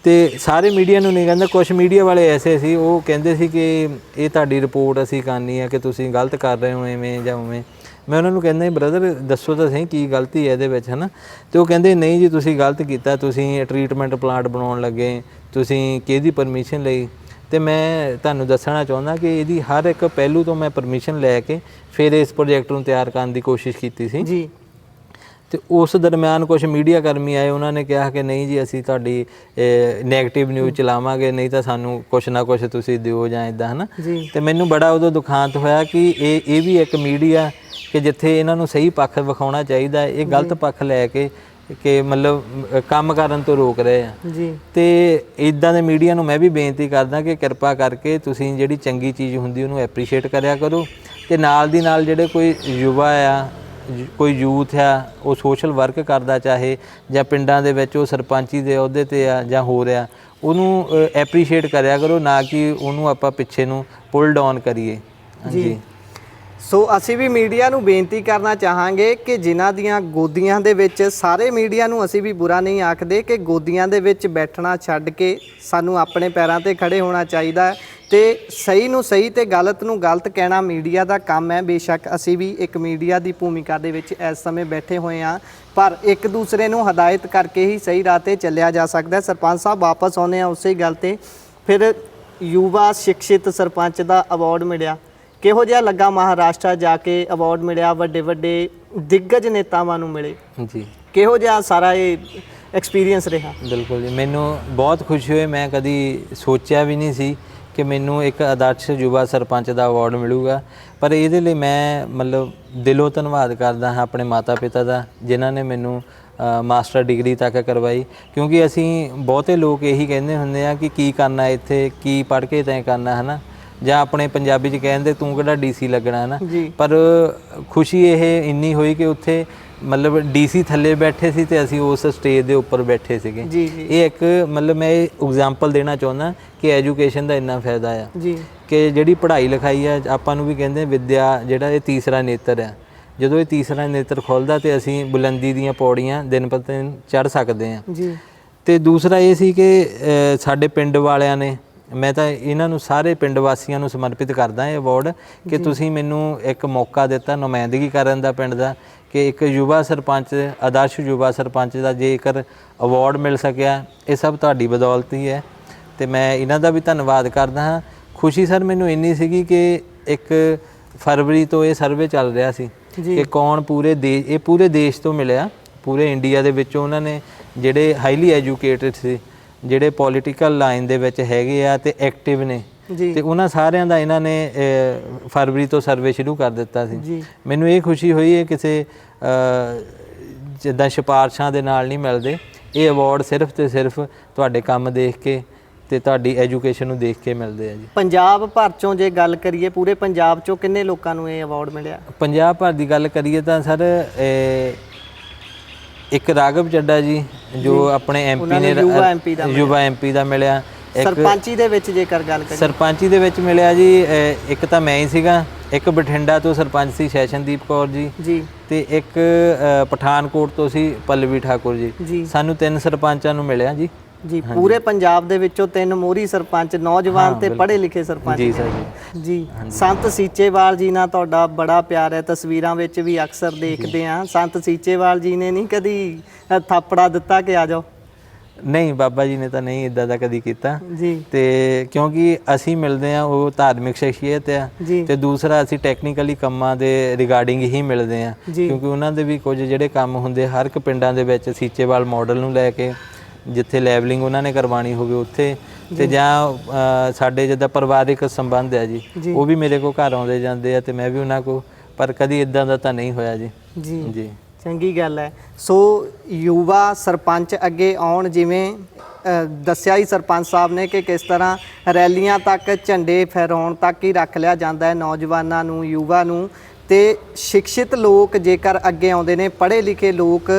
ਤੇ ਸਾਰੇ ਮੀਡੀਆ ਨੂੰ ਨਹੀਂ ਕਹਿੰਦਾ। ਕੁਛ ਮੀਡੀਆ ਵਾਲੇ ਐਸੇ ਸੀ, ਉਹ ਕਹਿੰਦੇ ਸੀ ਕਿ ਇਹ ਤੁਹਾਡੀ ਰਿਪੋਰਟ ਅਸੀਂ ਕਰਨੀ ਹੈ ਕਿ ਤੁਸੀਂ ਗਲਤ ਕਰ ਰਹੇ ਹੋ ਐਵੇਂ ਜਾਂ ਉਵੇਂ। ਮੈਂ ਉਹਨਾਂ ਨੂੰ ਕਹਿੰਦਾ ਬ੍ਰਦਰ ਦੱਸੋ ਤਾਂ ਸਹੀ ਕੀ ਗਲਤੀ ਹੈ ਇਹਦੇ ਵਿੱਚ, ਹੈ ਨਾ। ਅਤੇ ਉਹ ਕਹਿੰਦੇ ਨਹੀਂ ਜੀ ਤੁਸੀਂ ਗਲਤ ਕੀਤਾ, ਤੁਸੀਂ ਟਰੀਟਮੈਂਟ ਪਲਾਂਟ ਬਣਾਉਣ ਲੱਗੇ, ਤੁਸੀਂ ਕਿਹਦੀ ਪਰਮਿਸ਼ਨ ਲਈ? ਅਤੇ ਮੈਂ ਤੁਹਾਨੂੰ ਦੱਸਣਾ ਚਾਹੁੰਦਾ ਕਿ ਇਹਦੀ ਹਰ ਇੱਕ ਪਹਿਲੂ ਤੋਂ ਮੈਂ ਪਰਮਿਸ਼ਨ ਲੈ ਕੇ ਫਿਰ ਇਸ ਪ੍ਰੋਜੈਕਟ ਨੂੰ ਤਿਆਰ ਕਰਨ ਦੀ ਕੋਸ਼ਿਸ਼ ਕੀਤੀ ਸੀ ਜੀ। ਅਤੇ ਉਸ ਦਰਮਿਆਨ ਕੁਛ ਮੀਡੀਆ ਕਰਮੀ ਆਏ, ਉਹਨਾਂ ਨੇ ਕਿਹਾ ਕਿ ਨਹੀਂ ਜੀ ਅਸੀਂ ਤੁਹਾਡੀ ਨੈਗੇਟਿਵ ਨਿਊਜ਼ ਚਲਾਵਾਂਗੇ, ਨਹੀਂ ਤਾਂ ਸਾਨੂੰ ਕੁਛ ਨਾ ਕੁਛ ਤੁਸੀਂ ਦਿਓ ਜਾਂ ਇੱਦਾਂ, ਹੈ ਨਾ। ਅਤੇ ਮੈਨੂੰ ਬੜਾ ਉਦੋਂ ਦੁਖਾਂਤ ਹੋਇਆ ਕਿ ਇਹ ਵੀ ਇੱਕ ਮੀਡੀਆ ਕਿ ਜਿੱਥੇ ਇਹਨਾਂ ਨੂੰ ਸਹੀ ਪੱਖ ਵਿਖਾਉਣਾ ਚਾਹੀਦਾ, ਇਹ ਗਲਤ ਪੱਖ ਲੈ ਕੇ ਕਿ ਮਤਲਬ ਕੰਮ ਕਰਨ ਤੋਂ ਰੋਕ ਰਹੇ ਆ ਜੀ। ਤੇ ਇਦਾਂ ਦੇ ਮੀਡੀਆ ਨੂੰ ਮੈਂ ਵੀ ਬੇਨਤੀ ਕਰਦਾ ਕਿ ਕਿਰਪਾ ਕਰਕੇ ਤੁਸੀਂ ਜਿਹੜੀ ਚੰਗੀ ਚੀਜ਼ ਹੁੰਦੀ ਉਹਨੂੰ ਐਪਰੀਸ਼ੀਏਟ ਕਰਿਆ ਕਰੋ, ਤੇ ਨਾਲ ਦੀ ਨਾਲ ਜਿਹੜੇ ਕੋਈ ਯੁਵਾ ਆ, ਕੋਈ ਯੂਥ ਆ, ਉਹ ਸੋਸ਼ਲ ਵਰਕ ਕਰਦਾ ਚਾਹੇ ਜਾਂ ਪਿੰਡਾਂ ਦੇ ਵਿੱਚ ਉਹ ਸਰਪੰਚੀ ਦੇ ਅਹੁਦੇ ਤੇ ਆ ਜਾਂ ਹੋ ਰਿਹਾ, ਉਹਨੂੰ ਐਪਰੀਸ਼ੀਏਟ ਕਰਿਆ ਕਰੋ, ਨਾ ਕਿ ਉਹਨੂੰ ਆਪਾਂ ਪਿੱਛੇ ਨੂੰ ਪੁੱਲ ਡਾਊਨ ਕਰੀਏ ਜੀ। ਸੋ ਅਸੀਂ ਵੀ ਮੀਡੀਆ ਨੂੰ ਬੇਨਤੀ ਕਰਨਾ ਚਾਹਾਂਗੇ ਕਿ ਜਿਨ੍ਹਾਂ ਦੀਆਂ ਗੋਦੀਆਂ ਦੇ ਵਿੱਚ, ਸਾਰੇ ਮੀਡੀਆ ਨੂੰ ਅਸੀਂ ਵੀ ਬੁਰਾ ਨਹੀਂ ਆਖਦੇ, ਕਿ ਗੋਦੀਆਂ ਦੇ ਵਿੱਚ ਬੈਠਣਾ ਛੱਡ ਕੇ ਸਾਨੂੰ ਆਪਣੇ ਪੈਰਾਂ ਤੇ ਖੜੇ ਹੋਣਾ ਚਾਹੀਦਾ ਹੈ, ਤੇ ਸਹੀ ਨੂੰ ਸਹੀ ਤੇ ਗਲਤ ਨੂੰ ਗਲਤ ਕਹਿਣਾ ਮੀਡੀਆ ਦਾ ਕੰਮ ਹੈ। ਬੇਸ਼ੱਕ ਅਸੀਂ ਵੀ ਇੱਕ ਮੀਡੀਆ ਦੀ ਭੂਮਿਕਾ ਦੇ ਵਿੱਚ ਇਸ ਸਮੇਂ ਬੈਠੇ ਹੋਏ ਹਾਂ, ਪਰ ਇੱਕ ਦੂਸਰੇ ਨੂੰ ਹਦਾਇਤ ਕਰਕੇ ਹੀ ਸਹੀ ਰਾਹ 'ਤੇ ਚੱਲਿਆ ਜਾ ਸਕਦਾ। ਸਰਪੰਚ ਸਾਹਿਬ ਵਾਪਸ ਆਉਂਦੇ ਹਾਂ ਉਸੇ ਗੱਲ 'ਤੇ। ਫਿਰ ਯੁਵਾ ਸ਼ਿਕਸ਼ਿਤ ਸਰਪੰਚ ਦਾ ਅਵਾਰਡ ਮਿਲਿਆ, ਕਿਹੋ ਜਿਹਾ ਲੱਗਾ? ਮਹਾਰਾਸ਼ਟਰ ਜਾ ਕੇ ਅਵਾਰਡ ਮਿਲਿਆ, ਵੱਡੇ ਦਿੱਗਜ ਨੇਤਾਵਾਂ ਨੂੰ ਮਿਲੇ ਜੀ, ਕਿਹੋ ਜਿਹਾ ਸਾਰਾ ਇਹ ਐਕਸਪੀਰੀਅੰਸ ਰਿਹਾ? ਬਿਲਕੁਲ ਜੀ, ਮੈਨੂੰ ਬਹੁਤ ਖੁਸ਼ੀ ਹੋਈ। ਮੈਂ ਕਦੀ ਸੋਚਿਆ ਵੀ ਨਹੀਂ ਸੀ ਕਿ ਮੈਨੂੰ ਇੱਕ ਆਦਰਸ਼ ਯੁਵਾ ਸਰਪੰਚ ਦਾ ਅਵਾਰਡ ਮਿਲੂਗਾ, ਪਰ ਇਹਦੇ ਲਈ ਮੈਂ ਮਤਲਬ ਦਿਲੋਂ ਧੰਨਵਾਦ ਕਰਦਾ ਹਾਂ ਆਪਣੇ ਮਾਤਾ ਪਿਤਾ ਦਾ, ਜਿਨ੍ਹਾਂ ਨੇ ਮੈਨੂੰ ਮਾਸਟਰ ਡਿਗਰੀ ਤੱਕ ਕਰਵਾਈ। ਕਿਉਂਕਿ ਅਸੀਂ ਬਹੁਤੇ ਲੋਕ ਇਹੀ ਕਹਿੰਦੇ ਹੁੰਦੇ ਆ ਕਿ ਕੀ ਕਰਨਾ ਇੱਥੇ, ਕੀ ਪੜ੍ਹ ਕੇ ਤੈਂ ਕਰਨਾ, ਹੈ ਨਾ, ਜਾਂ ਆਪਣੇ ਪੰਜਾਬੀ 'ਚ ਕਹਿੰਦੇ ਤੂੰ ਕਿਹੜਾ DC ਲੱਗਣਾ, ਹੈ ਨਾ। ਪਰ ਖੁਸ਼ੀ ਇਹ ਇੰਨੀ ਹੋਈ ਕਿ ਉੱਥੇ ਮਤਲਬ DC ਥੱਲੇ ਬੈਠੇ ਸੀ ਤੇ ਅਸੀਂ ਉਸ ਸਟੇਜ ਦੇ ਉੱਪਰ ਬੈਠੇ ਸੀਗੇ। ਇਹ ਇੱਕ ਮਤਲਬ ਮੈਂ ਇਹ ਐਗਜ਼ਾਮਪਲ ਦੇਣਾ ਚਾਹੁੰਦਾ ਕਿ ਐਜੂਕੇਸ਼ਨ ਦਾ ਇੰਨਾ ਫਾਇਦਾ ਆ ਕਿ ਜਿਹੜੀ ਪੜ੍ਹਾਈ ਲਿਖਾਈ ਆ, ਆਪਾਂ ਨੂੰ ਵੀ ਕਹਿੰਦੇ ਵਿਦਿਆ ਜਿਹੜਾ ਇਹ ਤੀਸਰਾ ਨੇਤਰ ਆ। ਜਦੋਂ ਇਹ ਤੀਸਰਾ ਨੇਤਰ ਖੁੱਲ੍ਹਦਾ ਤੇ ਅਸੀਂ ਬੁਲੰਦੀ ਦੀਆਂ ਪੌੜੀਆਂ ਦਿਨ ਪਰ ਦਿਨ ਚੜ੍ਹ ਸਕਦੇ ਹਾਂ। ਤੇ ਦੂਸਰਾ ਇਹ ਸੀ ਕਿ ਸਾਡੇ ਪਿੰਡ ਵਾਲਿਆਂ ਨੇ, ਮੈਂ ਤਾਂ ਇਹਨਾਂ ਨੂੰ ਸਾਰੇ ਪਿੰਡ ਵਾਸੀਆਂ ਨੂੰ ਸਮਰਪਿਤ ਕਰਦਾ ਇਹ ਅਵਾਰਡ ਕਿ ਤੁਸੀਂ ਮੈਨੂੰ ਇੱਕ ਮੌਕਾ ਦਿੱਤਾ ਨੁਮਾਇੰਦਗੀ ਕਰਨ ਦਾ ਪਿੰਡ ਦਾ, ਕਿ ਇੱਕ ਯੁਵਾ ਸਰਪੰਚ, ਆਦਰਸ਼ ਯੁਵਾ ਸਰਪੰਚ ਦਾ ਜੇਕਰ ਅਵਾਰਡ ਮਿਲ ਸਕਿਆ, ਇਹ ਸਭ ਤੁਹਾਡੀ ਬਦੌਲਤ ਹੀ ਹੈ। ਤੇ ਮੈਂ ਇਹਨਾਂ ਦਾ ਵੀ ਧੰਨਵਾਦ ਕਰਦਾ ਹਾਂ। ਖੁਸ਼ੀ ਸਰ ਮੈਨੂੰ ਇੰਨੀ ਸੀਗੀ ਕਿ 1 ਫਰਵਰੀ ਤੋਂ ਇਹ ਸਰਵੇ ਚੱਲ ਰਿਹਾ ਸੀ ਕਿ ਕੌਣ ਪੂਰੇ ਦੇਸ਼ ਤੋਂ ਮਿਲਿਆ ਪੂਰੇ ਇੰਡੀਆ ਦੇ ਵਿੱਚੋਂ ਉਹਨਾਂ ਨੇ ਜਿਹੜੇ ਹਾਈਲੀ ਐਜੂਕੇਟਡ ਸੀ, ਜਿਹੜੇ ਪੋਲੀਟੀਕਲ ਲਾਈਨ ਦੇ ਵਿੱਚ ਹੈਗੇ ਆ ਤੇ ਐਕਟਿਵ ਨੇ, ਤੇ ਉਹਨਾਂ ਸਾਰਿਆਂ ਦਾ ਇਹਨਾਂ ਨੇ ਫਰਵਰੀ ਤੋਂ ਸਰਵੇ ਸ਼ੁਰੂ ਕਰ ਦਿੱਤਾ ਸੀ। ਮੈਨੂੰ ਇਹ ਖੁਸ਼ੀ ਹੋਈ ਹੈ ਕਿਸੇ ਜਿੱਦਾਂ ਸਿਫਾਰਸ਼ਾਂ ਦੇ ਨਾਲ ਨਹੀਂ ਮਿਲਦੇ, ਇਹ ਅਵਾਰਡ ਸਿਰਫ ਤੇ ਸਿਰਫ ਤੁਹਾਡੇ ਕੰਮ ਦੇਖ ਕੇ ਤੇ ਤੁਹਾਡੀ ਐਜੂਕੇਸ਼ਨ ਨੂੰ ਦੇਖ ਕੇ ਮਿਲਦੇ ਆ ਜੀ। ਪੰਜਾਬ ਭਰ ਚੋਂ ਜੇ ਗੱਲ ਕਰੀਏ, ਪੂਰੇ ਪੰਜਾਬ ਚੋਂ ਕਿੰਨੇ ਲੋਕਾਂ ਨੂੰ ਇਹ ਅਵਾਰਡ ਮਿਲਿਆ? ਪੰਜਾਬ ਭਰ ਦੀ ਗੱਲ ਕਰੀਏ ਤਾਂ ਸਰ ਇੱਕ ਰਾਘਵ ਚੱਡਾ ਜੀ ਜੋ ਆਪਣੇ ਐਮਪੀ ਨੇ, ਯੁਵਾ ਐਮਪੀ ਦਾ ਮਿਲਿਆ। ਸਰਪੰਚੀ ਦੇ ਵਿੱਚ ਜੇਕਰ ਗੱਲ ਕਰੀਏ, ਸਰਪੰਚੀ ਦੇ ਵਿੱਚ ਮਿਲਿਆ ਜੀ, ਇੱਕ ਤਾਂ ਮੈਂ ਹੀ ਸੀਗਾ, ਇੱਕ ਬਠਿੰਡਾ ਤੋਂ ਸਰਪੰਚ ਸੀ ਸ਼ੈਸ਼ਨਦੀਪ ਕੌਰ ਜੀ ਤੇ ਇੱਕ ਪਠਾਨਕੋਟ ਤੋਂ ਸੀ ਪੱਲਵੀ ਠਾਕੁਰ ਜੀ। ਸਾਨੂੰ 3 ਸਰਪੰਚਾਂ ਨੂੰ ਮਿਲਿਆ ਜੀ। ਪੂਰੇ ਪੰਜਾਬ ਦੇ ਵਿੱਚੋਂ 3 ਮੋਹਰੀ ਸਰਪੰਚ, ਨੌਜਵਾਨ ਤੇ ਪੜ੍ਹੇ ਲਿਖੇ ਸਰਪੰਚ ਜੀ ਸਰ ਜੀ। ਸੰਤ ਸੀਚੇਵਾਲ ਜੀ ਨਾਲ ਤੁਹਾਡਾ ਬੜਾ ਪਿਆਰ ਹੈ, ਤਸਵੀਰਾਂ ਵਿੱਚ ਵੀ ਅਕਸਰ ਦੇਖਦੇ ਆ। ਸੰਤ ਸੀਚੇਵਾਲ ਜੀ ਨੇ ਨਹੀਂ ਕਦੀ ਥਾਪੜਾ ਦਿੱਤਾ ਕਿ ਆ ਜਾਓ? ਨਹੀਂ, ਬਾਬਾ ਜੀ ਨੇ ਤਾਂ ਨਹੀਂ ਇਦਾਂ ਦਾ ਕਦੀ ਕੀਤਾ ਜੀ। ਤੇ ਕਿਉਂਕਿ ਅਸੀਂ ਮਿਲਦੇ ਆ, ਉਹ ਧਾਰਮਿਕ ਸ਼ਖਸੀਅਤ ਆ, ਤੇ ਦੂਸਰਾ ਅਸੀਂ ਟੈਕਨੀਕਲੀ ਕੰਮਾਂ ਦੇ ਰਿਗਾਰਡਿੰਗ ਹੀ ਮਿਲਦੇ ਆ, ਕਿਉਂਕਿ ਉਹਨਾਂ ਦੇ ਵੀ ਕੁਝ ਜਿਹੜੇ ਕੰਮ ਹੁੰਦੇ ਹਰ ਇੱਕ ਪਿੰਡਾਂ ਦੇ ਵਿੱਚ ਸੀਚੇਵਾਲ ਮਾਡਲ ਨੂੰ ਲੈ ਕੇ, ਜਿੱਥੇ ਲੈਵਲਿੰਗ ਉਹਨਾਂ ਨੇ ਕਰਵਾਉਣੀ ਹੋਵੇ ਉੱਥੇ, ਤੇ ਜਾਂ ਸਾਡੇ ਜਿੱਦਾਂ ਪਰਿਵਾਰਿਕ ਸੰਬੰਧ ਆ ਜੀ, ਉਹ ਵੀ ਮੇਰੇ ਕੋਲ ਘਰ ਆਉਂਦੇ ਜਾਂਦੇ ਆ ਤੇ ਮੈਂ ਵੀ ਉਹਨਾਂ ਕੋਲ, ਪਰ ਕਦੀ ਇਦਾਂ ਦਾ ਤਾਂ ਨਹੀਂ ਹੋਇਆ ਜੀ। ਜੀ ਚੰਗੀ ਗੱਲ ਹੈ। ਸੋ ਯੁਵਾ ਸਰਪੰਚ ਅੱਗੇ ਆਉਣ, ਜਿਵੇਂ ਦੱਸਿਆ ਹੀ ਸਰਪੰਚ ਸਾਹਿਬ ਨੇ ਕਿ ਕਿਸ ਤਰ੍ਹਾਂ ਰੈਲੀਆਂ ਤੱਕ, ਝੰਡੇ ਫਹਿਰਾਉਣ ਤੱਕ ਹੀ ਰੱਖ ਲਿਆ ਜਾਂਦਾ ਹੈ ਨੌਜਵਾਨਾਂ ਨੂੰ, ਯੁਵਾ ਨੂੰ। ਤੇ ਸ਼ਿਕਸ਼ਿਤ ਲੋਕ ਜੇਕਰ ਅੱਗੇ ਆਉਂਦੇ ਨੇ, ਪੜ੍ਹੇ ਲਿਖੇ ਲੋਕ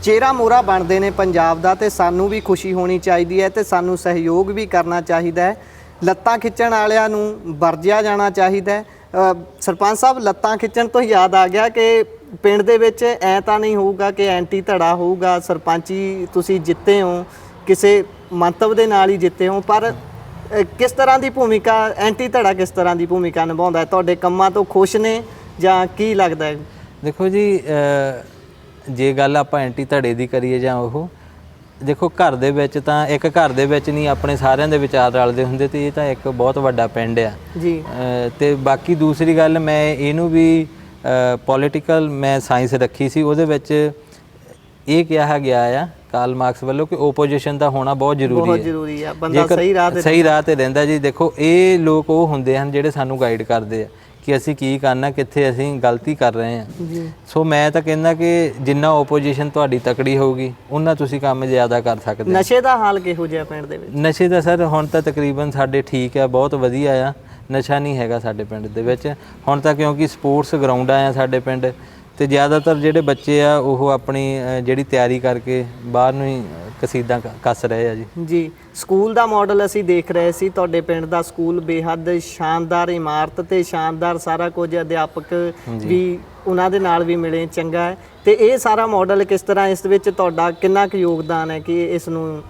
ਚਿਹਰਾ ਮੋਹਰਾ ਬਣਦੇ ਨੇ ਪੰਜਾਬ ਦਾ, ਤੇ ਸਾਨੂੰ ਵੀ ਖੁਸ਼ੀ ਹੋਣੀ ਚਾਹੀਦੀ ਹੈ ਤੇ ਸਾਨੂੰ ਸਹਿਯੋਗ ਵੀ ਕਰਨਾ ਚਾਹੀਦਾ ਹੈ। ਲੱਤਾਂ ਖਿੱਚਣ ਵਾਲਿਆਂ ਨੂੰ ਵਰਜਿਆ ਜਾਣਾ ਚਾਹੀਦਾ ਹੈ। ਸਰਪੰਚ ਸਾਹਿਬ, ਲੱਤਾਂ ਖਿੱਚਣ ਤੋਂ ਯਾਦ ਆ ਗਿਆ ਕਿ ਪਿੰਡ ਦੇ ਵਿੱਚ ਐ ਤਾਂ ਨਹੀਂ ਹੋਊਗਾ ਕਿ ਐਂਟੀ ਧੜਾ ਹੋਊਗਾ? ਸਰਪੰਚੀ ਤੁਸੀਂ ਜਿੱਤੇ ਹੋ, ਕਿਸੇ ਮੰਤਵ ਦੇ ਨਾਲ ਹੀ ਜਿੱਤੇ ਹੋ, ਪਰ ਕਿਸ ਤਰ੍ਹਾਂ ਦੀ ਭੂਮਿਕਾ, ਐਂਟੀ ਧੜਾ ਕਿਸ ਤਰ੍ਹਾਂ ਦੀ ਭੂਮਿਕਾ ਨਿਭਾਉਂਦਾ ਹੈ? ਤੁਹਾਡੇ ਕੰਮਾਂ ਤੋਂ ਖੁਸ਼ ਨੇ ਜਾਂ ਕੀ ਲੱਗਦਾ ਹੈ? ਦੇਖੋ ਜੀ, ਜੇ ਗੱਲ ਆਪਾਂ ਐਂਟੀ ਧੜੇ ਦੀ ਕਰੀਏ ਜਾਂ ਉਹ ਦੇਖੋ, ਘਰ ਦੇ ਵਿੱਚ ਤਾਂ ਇੱਕ ਘਰ ਦੇ ਵਿੱਚ ਨਹੀਂ ਆਪਣੇ ਸਾਰਿਆਂ ਦੇ ਵਿਚਾਰ ਰਲਦੇ ਹੁੰਦੇ, ਤੇ ਇਹ ਤਾਂ ਇੱਕ ਬਹੁਤ ਵੱਡਾ ਪਿੰਡ ਆ ਜੀ। ਤੇ ਬਾਕੀ ਦੂਸਰੀ ਗੱਲ, ਮੈਂ ਇਹਨੂੰ ਵੀ ਪੋਲੀਟੀਕਲ ਮੈਂ ਸਾਇੰਸ ਰੱਖੀ ਸੀ, ਉਹਦੇ ਵਿੱਚ ਇਹ ਕਿਹਾ ਗਿਆ ਆ ਕਾਰਲ ਮਾਰਕਸ ਵੱਲੋਂ ਕਿ ਓਪੋਜੀਸ਼ਨ ਦਾ ਹੋਣਾ ਬਹੁਤ ਜ਼ਰੂਰੀ ਹੈ। ਬੰਦਾ ਸਹੀ ਰਾਹ ਤੇ ਰਹਿੰਦਾ ਜੀ। ਦੇਖੋ, ਇਹ ਲੋਕ ਉਹ ਹੁੰਦੇ ਹਨ ਜਿਹੜੇ ਸਾਨੂੰ ਗਾਈਡ ਕਰਦੇ ਆ ਕਿ ਅਸੀਂ ਕੀ ਕਰਨਾ, ਕਿੱਥੇ ਅਸੀਂ ਗਲਤੀ ਕਰ ਰਹੇ ਹਾਂ। ਸੋ ਮੈਂ ਤਾਂ ਕਹਿੰਦਾ ਕਿ ਜਿੰਨਾ ਓਪੋਜੀਸ਼ਨ ਤੁਹਾਡੀ ਤਕੜੀ ਹੋਊਗੀ, ਉਹਨਾਂ ਤੁਸੀਂ ਕੰਮ ਜ਼ਿਆਦਾ ਕਰ ਸਕਦੇ। ਨਸ਼ੇ ਦਾ ਹਾਲ ਕਿਹੋ ਜਿਹਾ ਪਿੰਡ ਦੇ ਵਿੱਚ? ਨਸ਼ੇ ਦਾ ਸਰ ਹੁਣ ਤਾਂ ਤਕਰੀਬਨ ਸਾਡੇ ਠੀਕ ਆ, ਬਹੁਤ ਵਧੀਆ ਆ, ਨਸ਼ਾ ਨਹੀਂ ਹੈਗਾ ਸਾਡੇ ਪਿੰਡ ਦੇ ਵਿੱਚ ਹੁਣ ਤਾਂ, ਕਿਉਂਕਿ ਸਪੋਰਟਸ ਗਰਾਊਂਡਾਂ ਆ ਸਾਡੇ ਪਿੰਡ, ਤੇ ਜ਼ਿਆਦਾਤਰ ਜਿਹੜੇ ਬੱਚੇ ਆ ਉਹ ਆਪਣੀ ਜਿਹੜੀ ਤਿਆਰੀ ਕਰਕੇ ਬਾਹਰ ਨੂੰ ਹੀ ਕਸੀਦਾਂ ਕੱਸ ਰਹੇ ਆ ਜੀ। ਸਕੂਲ ਦਾ ਮਾਡਲ ਅਸੀਂ ਦੇਖ ਰਹੇ ਸੀ, ਤੁਹਾਡੇ ਪਿੰਡ ਦਾ ਸਕੂਲ ਬੇਹੱਦ ਸ਼ਾਨਦਾਰ ਇਮਾਰਤ ਤੇ ਸ਼ਾਨਦਾਰ ਸਾਰਾ ਕੁਝ, ਅਧਿਆਪਕ ਵੀ ਉਹਨਾਂ ਦੇ ਨਾਲ ਵੀ ਮਿਲੇ, ਚੰਗਾ ਹੈ। ਤੇ ਇਹ ਸਾਰਾ ਮਾਡਲ ਕਿਸ ਤਰ੍ਹਾਂ, ਇਸ ਵਿੱਚ ਤੁਹਾਡਾ ਕਿੰਨਾ ਕੁ ਯੋਗਦਾਨ ਹੈ ਕਿ ਇਸ ਨੂੰ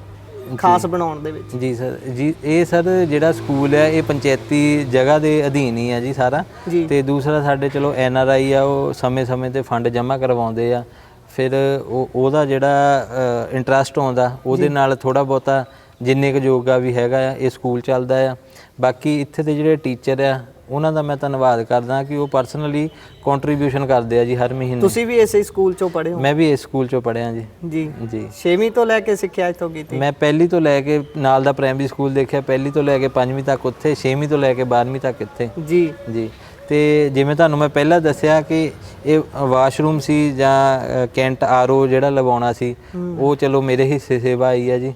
ਖਾਸ ਬਣਾਉਣ ਦੇ ਵਿੱਚ? ਜੀ ਸਰ, ਜੀ ਇਹ ਸਰ ਜਿਹੜਾ ਸਕੂਲ ਹੈ ਇਹ ਪੰਚਾਇਤੀ ਜਗ੍ਹਾ ਦੇ ਅਧੀਨ ਹੀ ਆ ਜੀ ਸਾਰਾ। ਤੇ ਦੂਸਰਾ ਸਾਡੇ ਚਲੋ NRI ਆ, ਉਹ ਸਮੇਂ-ਸਮੇਂ ਤੇ ਫੰਡ ਜਮ੍ਹਾਂ ਕਰਵਾਉਂਦੇ ਆ, ਫਿਰ ਉਹਦਾ ਜਿਹੜਾ ਇੰਟਰਸਟ ਆਉਂਦਾ ਉਹਦੇ ਨਾਲ ਥੋੜ੍ਹਾ ਬਹੁਤਾ ਜਿੰਨੇ ਕੁ ਯੋਗਾ ਵੀ ਹੈਗਾ ਆ, ਇਹ ਸਕੂਲ ਚੱਲਦਾ ਆ। ਬਾਕੀ ਇੱਥੇ ਦੇ ਜਿਹੜੇ ਟੀਚਰ ਆ ਉਹਨਾਂ ਦਾ ਮੈਂ ਧੰਨਵਾਦ ਕਰਦਾ ਕਿ ਉਹ ਪਰਸਨਲੀ ਕੰਟਰੀਬਿਊਸ਼ਨ ਕਰਦੇ ਆ ਜੀ ਹਰ ਮਹੀਨੇ। ਤੁਸੀਂ ਵੀ ਇਸੇ ਸਕੂਲ ਚੋਂ ਪੜ੍ਹੇ ਹੋ? ਮੈਂ ਵੀ ਇਸ ਸਕੂਲ ਚੋਂ ਪੜ੍ਹਿਆ ਜੀ। ਜੀ 6ਵੀਂ ਤੋਂ ਲੈ ਕੇ ਸਿੱਖਿਆ ਇੱਥੋਂ ਕੀਤੀ? ਮੈਂ ਪਹਿਲੀ ਤੋਂ ਲੈ ਕੇ ਨਾਲ ਦਾ ਪ੍ਰਾਇਮਰੀ ਸਕੂਲ ਦੇਖਿਆ, ਪਹਿਲੀ ਤੋਂ ਲੈ ਕੇ 5ਵੀਂ ਤੱਕ ਉੱਥੇ, 6ਵੀਂ ਤੋਂ ਲੈ ਕੇ 12ਵੀਂ ਤੱਕ ਇੱਥੇ ਜੀ। ਤੇ ਜਿਵੇਂ ਤੁਹਾਨੂੰ ਮੈਂ ਪਹਿਲਾਂ ਦੱਸਿਆ ਕਿ ਇਹ ਵਾਸ਼ਰੂਮ ਸੀ ਜਾਂ ਕੈਂਟ RO ਜਿਹੜਾ ਲਗਾਉਣਾ ਸੀ, ਉਹ ਚਲੋ ਮੇਰੇ ਹਿੱਸੇ ਸੇਵਾ ਆਈ ਹੈ ਜੀ।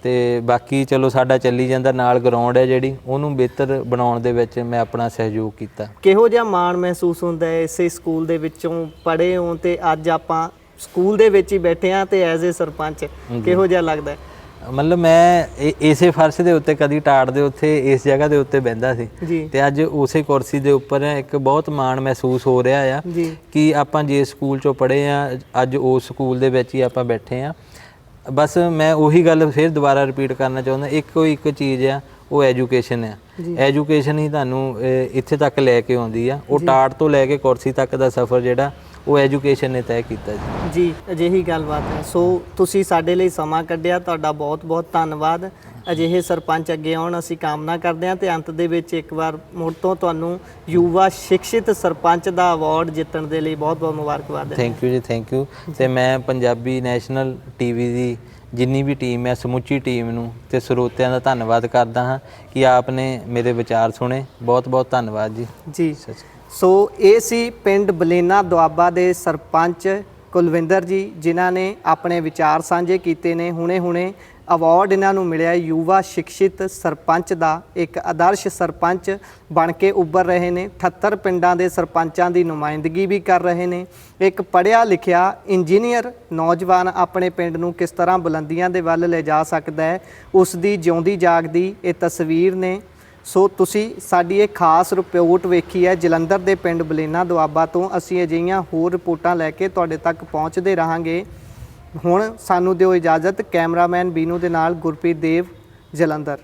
ਤੇ ਬਾਕੀ ਚਲੋ ਸਾਡਾ ਚੱਲੀ ਜਾਂਦਾ, ਨਾਲ ਗਰਾਊਂਡ ਹੈ ਜਿਹੜੀ, ਉਹਨੂੰ ਬਿਹਤਰ ਬਣਾਉਣ ਦੇ ਵਿੱਚ ਮੈਂ ਆਪਣਾ ਸਹਿਯੋਗ ਕੀਤਾ। ਕਿਹੋ ਜਿਹਾ ਮਾਣ ਮਹਿਸੂਸ ਹੁੰਦਾ ਹੈ ਇਸੇ ਸਕੂਲ ਦੇ ਵਿੱਚੋਂ ਪੜ੍ਹੇ ਹੋ ਤੇ ਅੱਜ ਆਪਾਂ ਸਕੂਲ ਦੇ ਵਿੱਚ ਹੀ ਬੈਠੇ ਹਾਂ ਤੇ ਐਜ਼ ਏ ਸਰਪੰਚ ਕਿਹੋ ਜਿਹਾ ਲੱਗਦਾ? ਮਤਲਬ ਮੈਂ ਇਸੇ ਫਰਸ਼ ਦੇ ਉੱਤੇ ਕਦੀ ਟਾਟ ਦੇ ਉੱਤੇ ਇਸ ਜਗ੍ਹਾ ਦੇ ਉੱਤੇ ਬਹਿੰਦਾ ਸੀ, ਤੇ ਅੱਜ ਉਸੇ ਕੁਰਸੀ ਦੇ ਉੱਪਰ ਇੱਕ ਬਹੁਤ ਮਾਣ ਮਹਿਸੂਸ ਹੋ ਰਿਹਾ ਆ ਕਿ ਆਪਾਂ ਜੇ ਸਕੂਲ ਚੋਂ ਪੜ੍ਹੇ ਆ, ਅੱਜ ਉਸ ਸਕੂਲ ਦੇ ਵਿੱਚ ਹੀ ਆਪਾਂ ਬੈਠੇ ਆ। ਬਸ ਮੈਂ ਉਹੀ ਗੱਲ ਫਿਰ ਦੁਬਾਰਾ ਰਿਪੀਟ ਕਰਨਾ ਚਾਹੁੰਦਾ, ਇੱਕ ਚੀਜ਼ ਆ, ਉਹ ਐਜੂਕੇਸ਼ਨ ਆ। ਐਜੂਕੇਸ਼ਨ ਹੀ ਤੁਹਾਨੂੰ ਇੱਥੇ ਤੱਕ ਲੈ ਕੇ ਆਉਂਦੀ ਆ। ਉਹ ਟਾਟ ਤੋਂ ਲੈ ਕੇ ਕੁਰਸੀ ਤੱਕ ਦਾ ਸਫ਼ਰ ਜਿਹੜਾ ਉਹ ਐਜੂਕੇਸ਼ਨ ਨੇ ਤੈਅ ਕੀਤਾ ਜੀ। ਅਜਿਹੀ ਗੱਲਬਾਤ ਹੈ। ਸੋ ਤੁਸੀਂ ਸਾਡੇ ਲਈ ਸਮਾਂ ਕੱਢਿਆ, ਤੁਹਾਡਾ ਬਹੁਤ ਬਹੁਤ ਧੰਨਵਾਦ। ਅਜਿਹੇ ਸਰਪੰਚ ਅੱਗੇ ਆਉਣ, ਅਸੀਂ ਕਾਮਨਾ ਕਰਦੇ ਹਾਂ। ਤੇ ਅੰਤ ਦੇ ਵਿੱਚ ਇੱਕ ਵਾਰ ਮੁੜ ਤੋਂ ਤੁਹਾਨੂੰ ਯੁਵਾ ਸ਼ਿਕਸ਼ਿਤ ਸਰਪੰਚ ਦਾ ਅਵਾਰਡ ਜਿੱਤਣ ਦੇ ਲਈ ਬਹੁਤ ਬਹੁਤ ਮੁਬਾਰਕਬਾਦ ਹੈ। ਥੈਂਕ ਯੂ ਜੀ, ਥੈਂਕ ਯੂ। ਤੇ ਮੈਂ ਪੰਜਾਬੀ ਨੈਸ਼ਨਲ ਟੀਵੀ ਦੀ ਜਿੰਨੀ ਵੀ ਟੀਮ ਹੈ, ਸਮੁੱਚੀ ਟੀਮ ਨੂੰ ਤੇ ਸਰੋਤਿਆਂ ਦਾ ਧੰਨਵਾਦ ਕਰਦਾ ਹਾਂ ਕਿ ਆਪ ਨੇ ਮੇਰੇ ਵਿਚਾਰ ਸੁਣੇ। ਬਹੁਤ ਬਹੁਤ ਧੰਨਵਾਦ ਜੀ। ਜੀ ਸੋ ਇਹ ਸੀ ਪਿੰਡ ਬਲੇਨਾ ਦੁਆਬਾ ਦੇ ਸਰਪੰਚ ਕੁਲਵਿੰਦਰ ਜੀ, ਜਿਨ੍ਹਾਂ ਨੇ ਆਪਣੇ ਵਿਚਾਰ ਸਾਂਝੇ ਕੀਤੇ ਨੇ। ਹੁਣੇ ਅਵਾਰਡ ਇਹਨਾਂ ਨੂੰ ਮਿਲਿਆ ਯੁਵਾ ਸ਼ਿਕਸ਼ਿਤ ਸਰਪੰਚ ਦਾ। ਇੱਕ ਆਦਰਸ਼ ਸਰਪੰਚ ਬਣ ਕੇ ਉੱਭਰ ਰਹੇ ਨੇ। 78 ਪਿੰਡਾਂ ਦੇ ਸਰਪੰਚਾਂ ਦੀ ਨੁਮਾਇੰਦਗੀ ਵੀ ਕਰ ਰਹੇ ਨੇ। ਇੱਕ ਪੜ੍ਹਿਆ ਲਿਖਿਆ ਇੰਜੀਨੀਅਰ ਨੌਜਵਾਨ ਆਪਣੇ ਪਿੰਡ ਨੂੰ ਕਿਸ ਤਰ੍ਹਾਂ ਬੁਲੰਦੀਆਂ ਦੇ ਵੱਲ ਲੈ ਜਾ ਸਕਦਾ ਹੈ, ਉਸ ਦੀ ਜਿਉਂਦੀ ਜਾਗਦੀ ਇਹ ਤਸਵੀਰ ਨੇ। ਸੋ ਤੁਸੀਂ ਸਾਡੀ ਇਹ ਖਾਸ ਰਿਪੋਰਟ ਵੇਖੀ ਹੈ ਜਲੰਧਰ ਦੇ ਪਿੰਡ ਬਲੇਨਾ ਦੁਆਬਾ ਤੋਂ। ਅਸੀਂ ਅਜਿਹੀਆਂ ਹੋਰ ਰਿਪੋਰਟਾਂ ਲੈ ਕੇ ਤੁਹਾਡੇ ਤੱਕ ਪਹੁੰਚਦੇ ਰਹਾਂਗੇ। ਹੁਣ ਸਾਨੂੰ ਦਿਓ ਇਜਾਜ਼ਤ। ਕੈਮਰਾਮੈਨ ਬੀਨੂ ਦੇ ਨਾਲ ਗੁਰਪ੍ਰੀਤ ਦੇਵ, ਜਲੰਧਰ।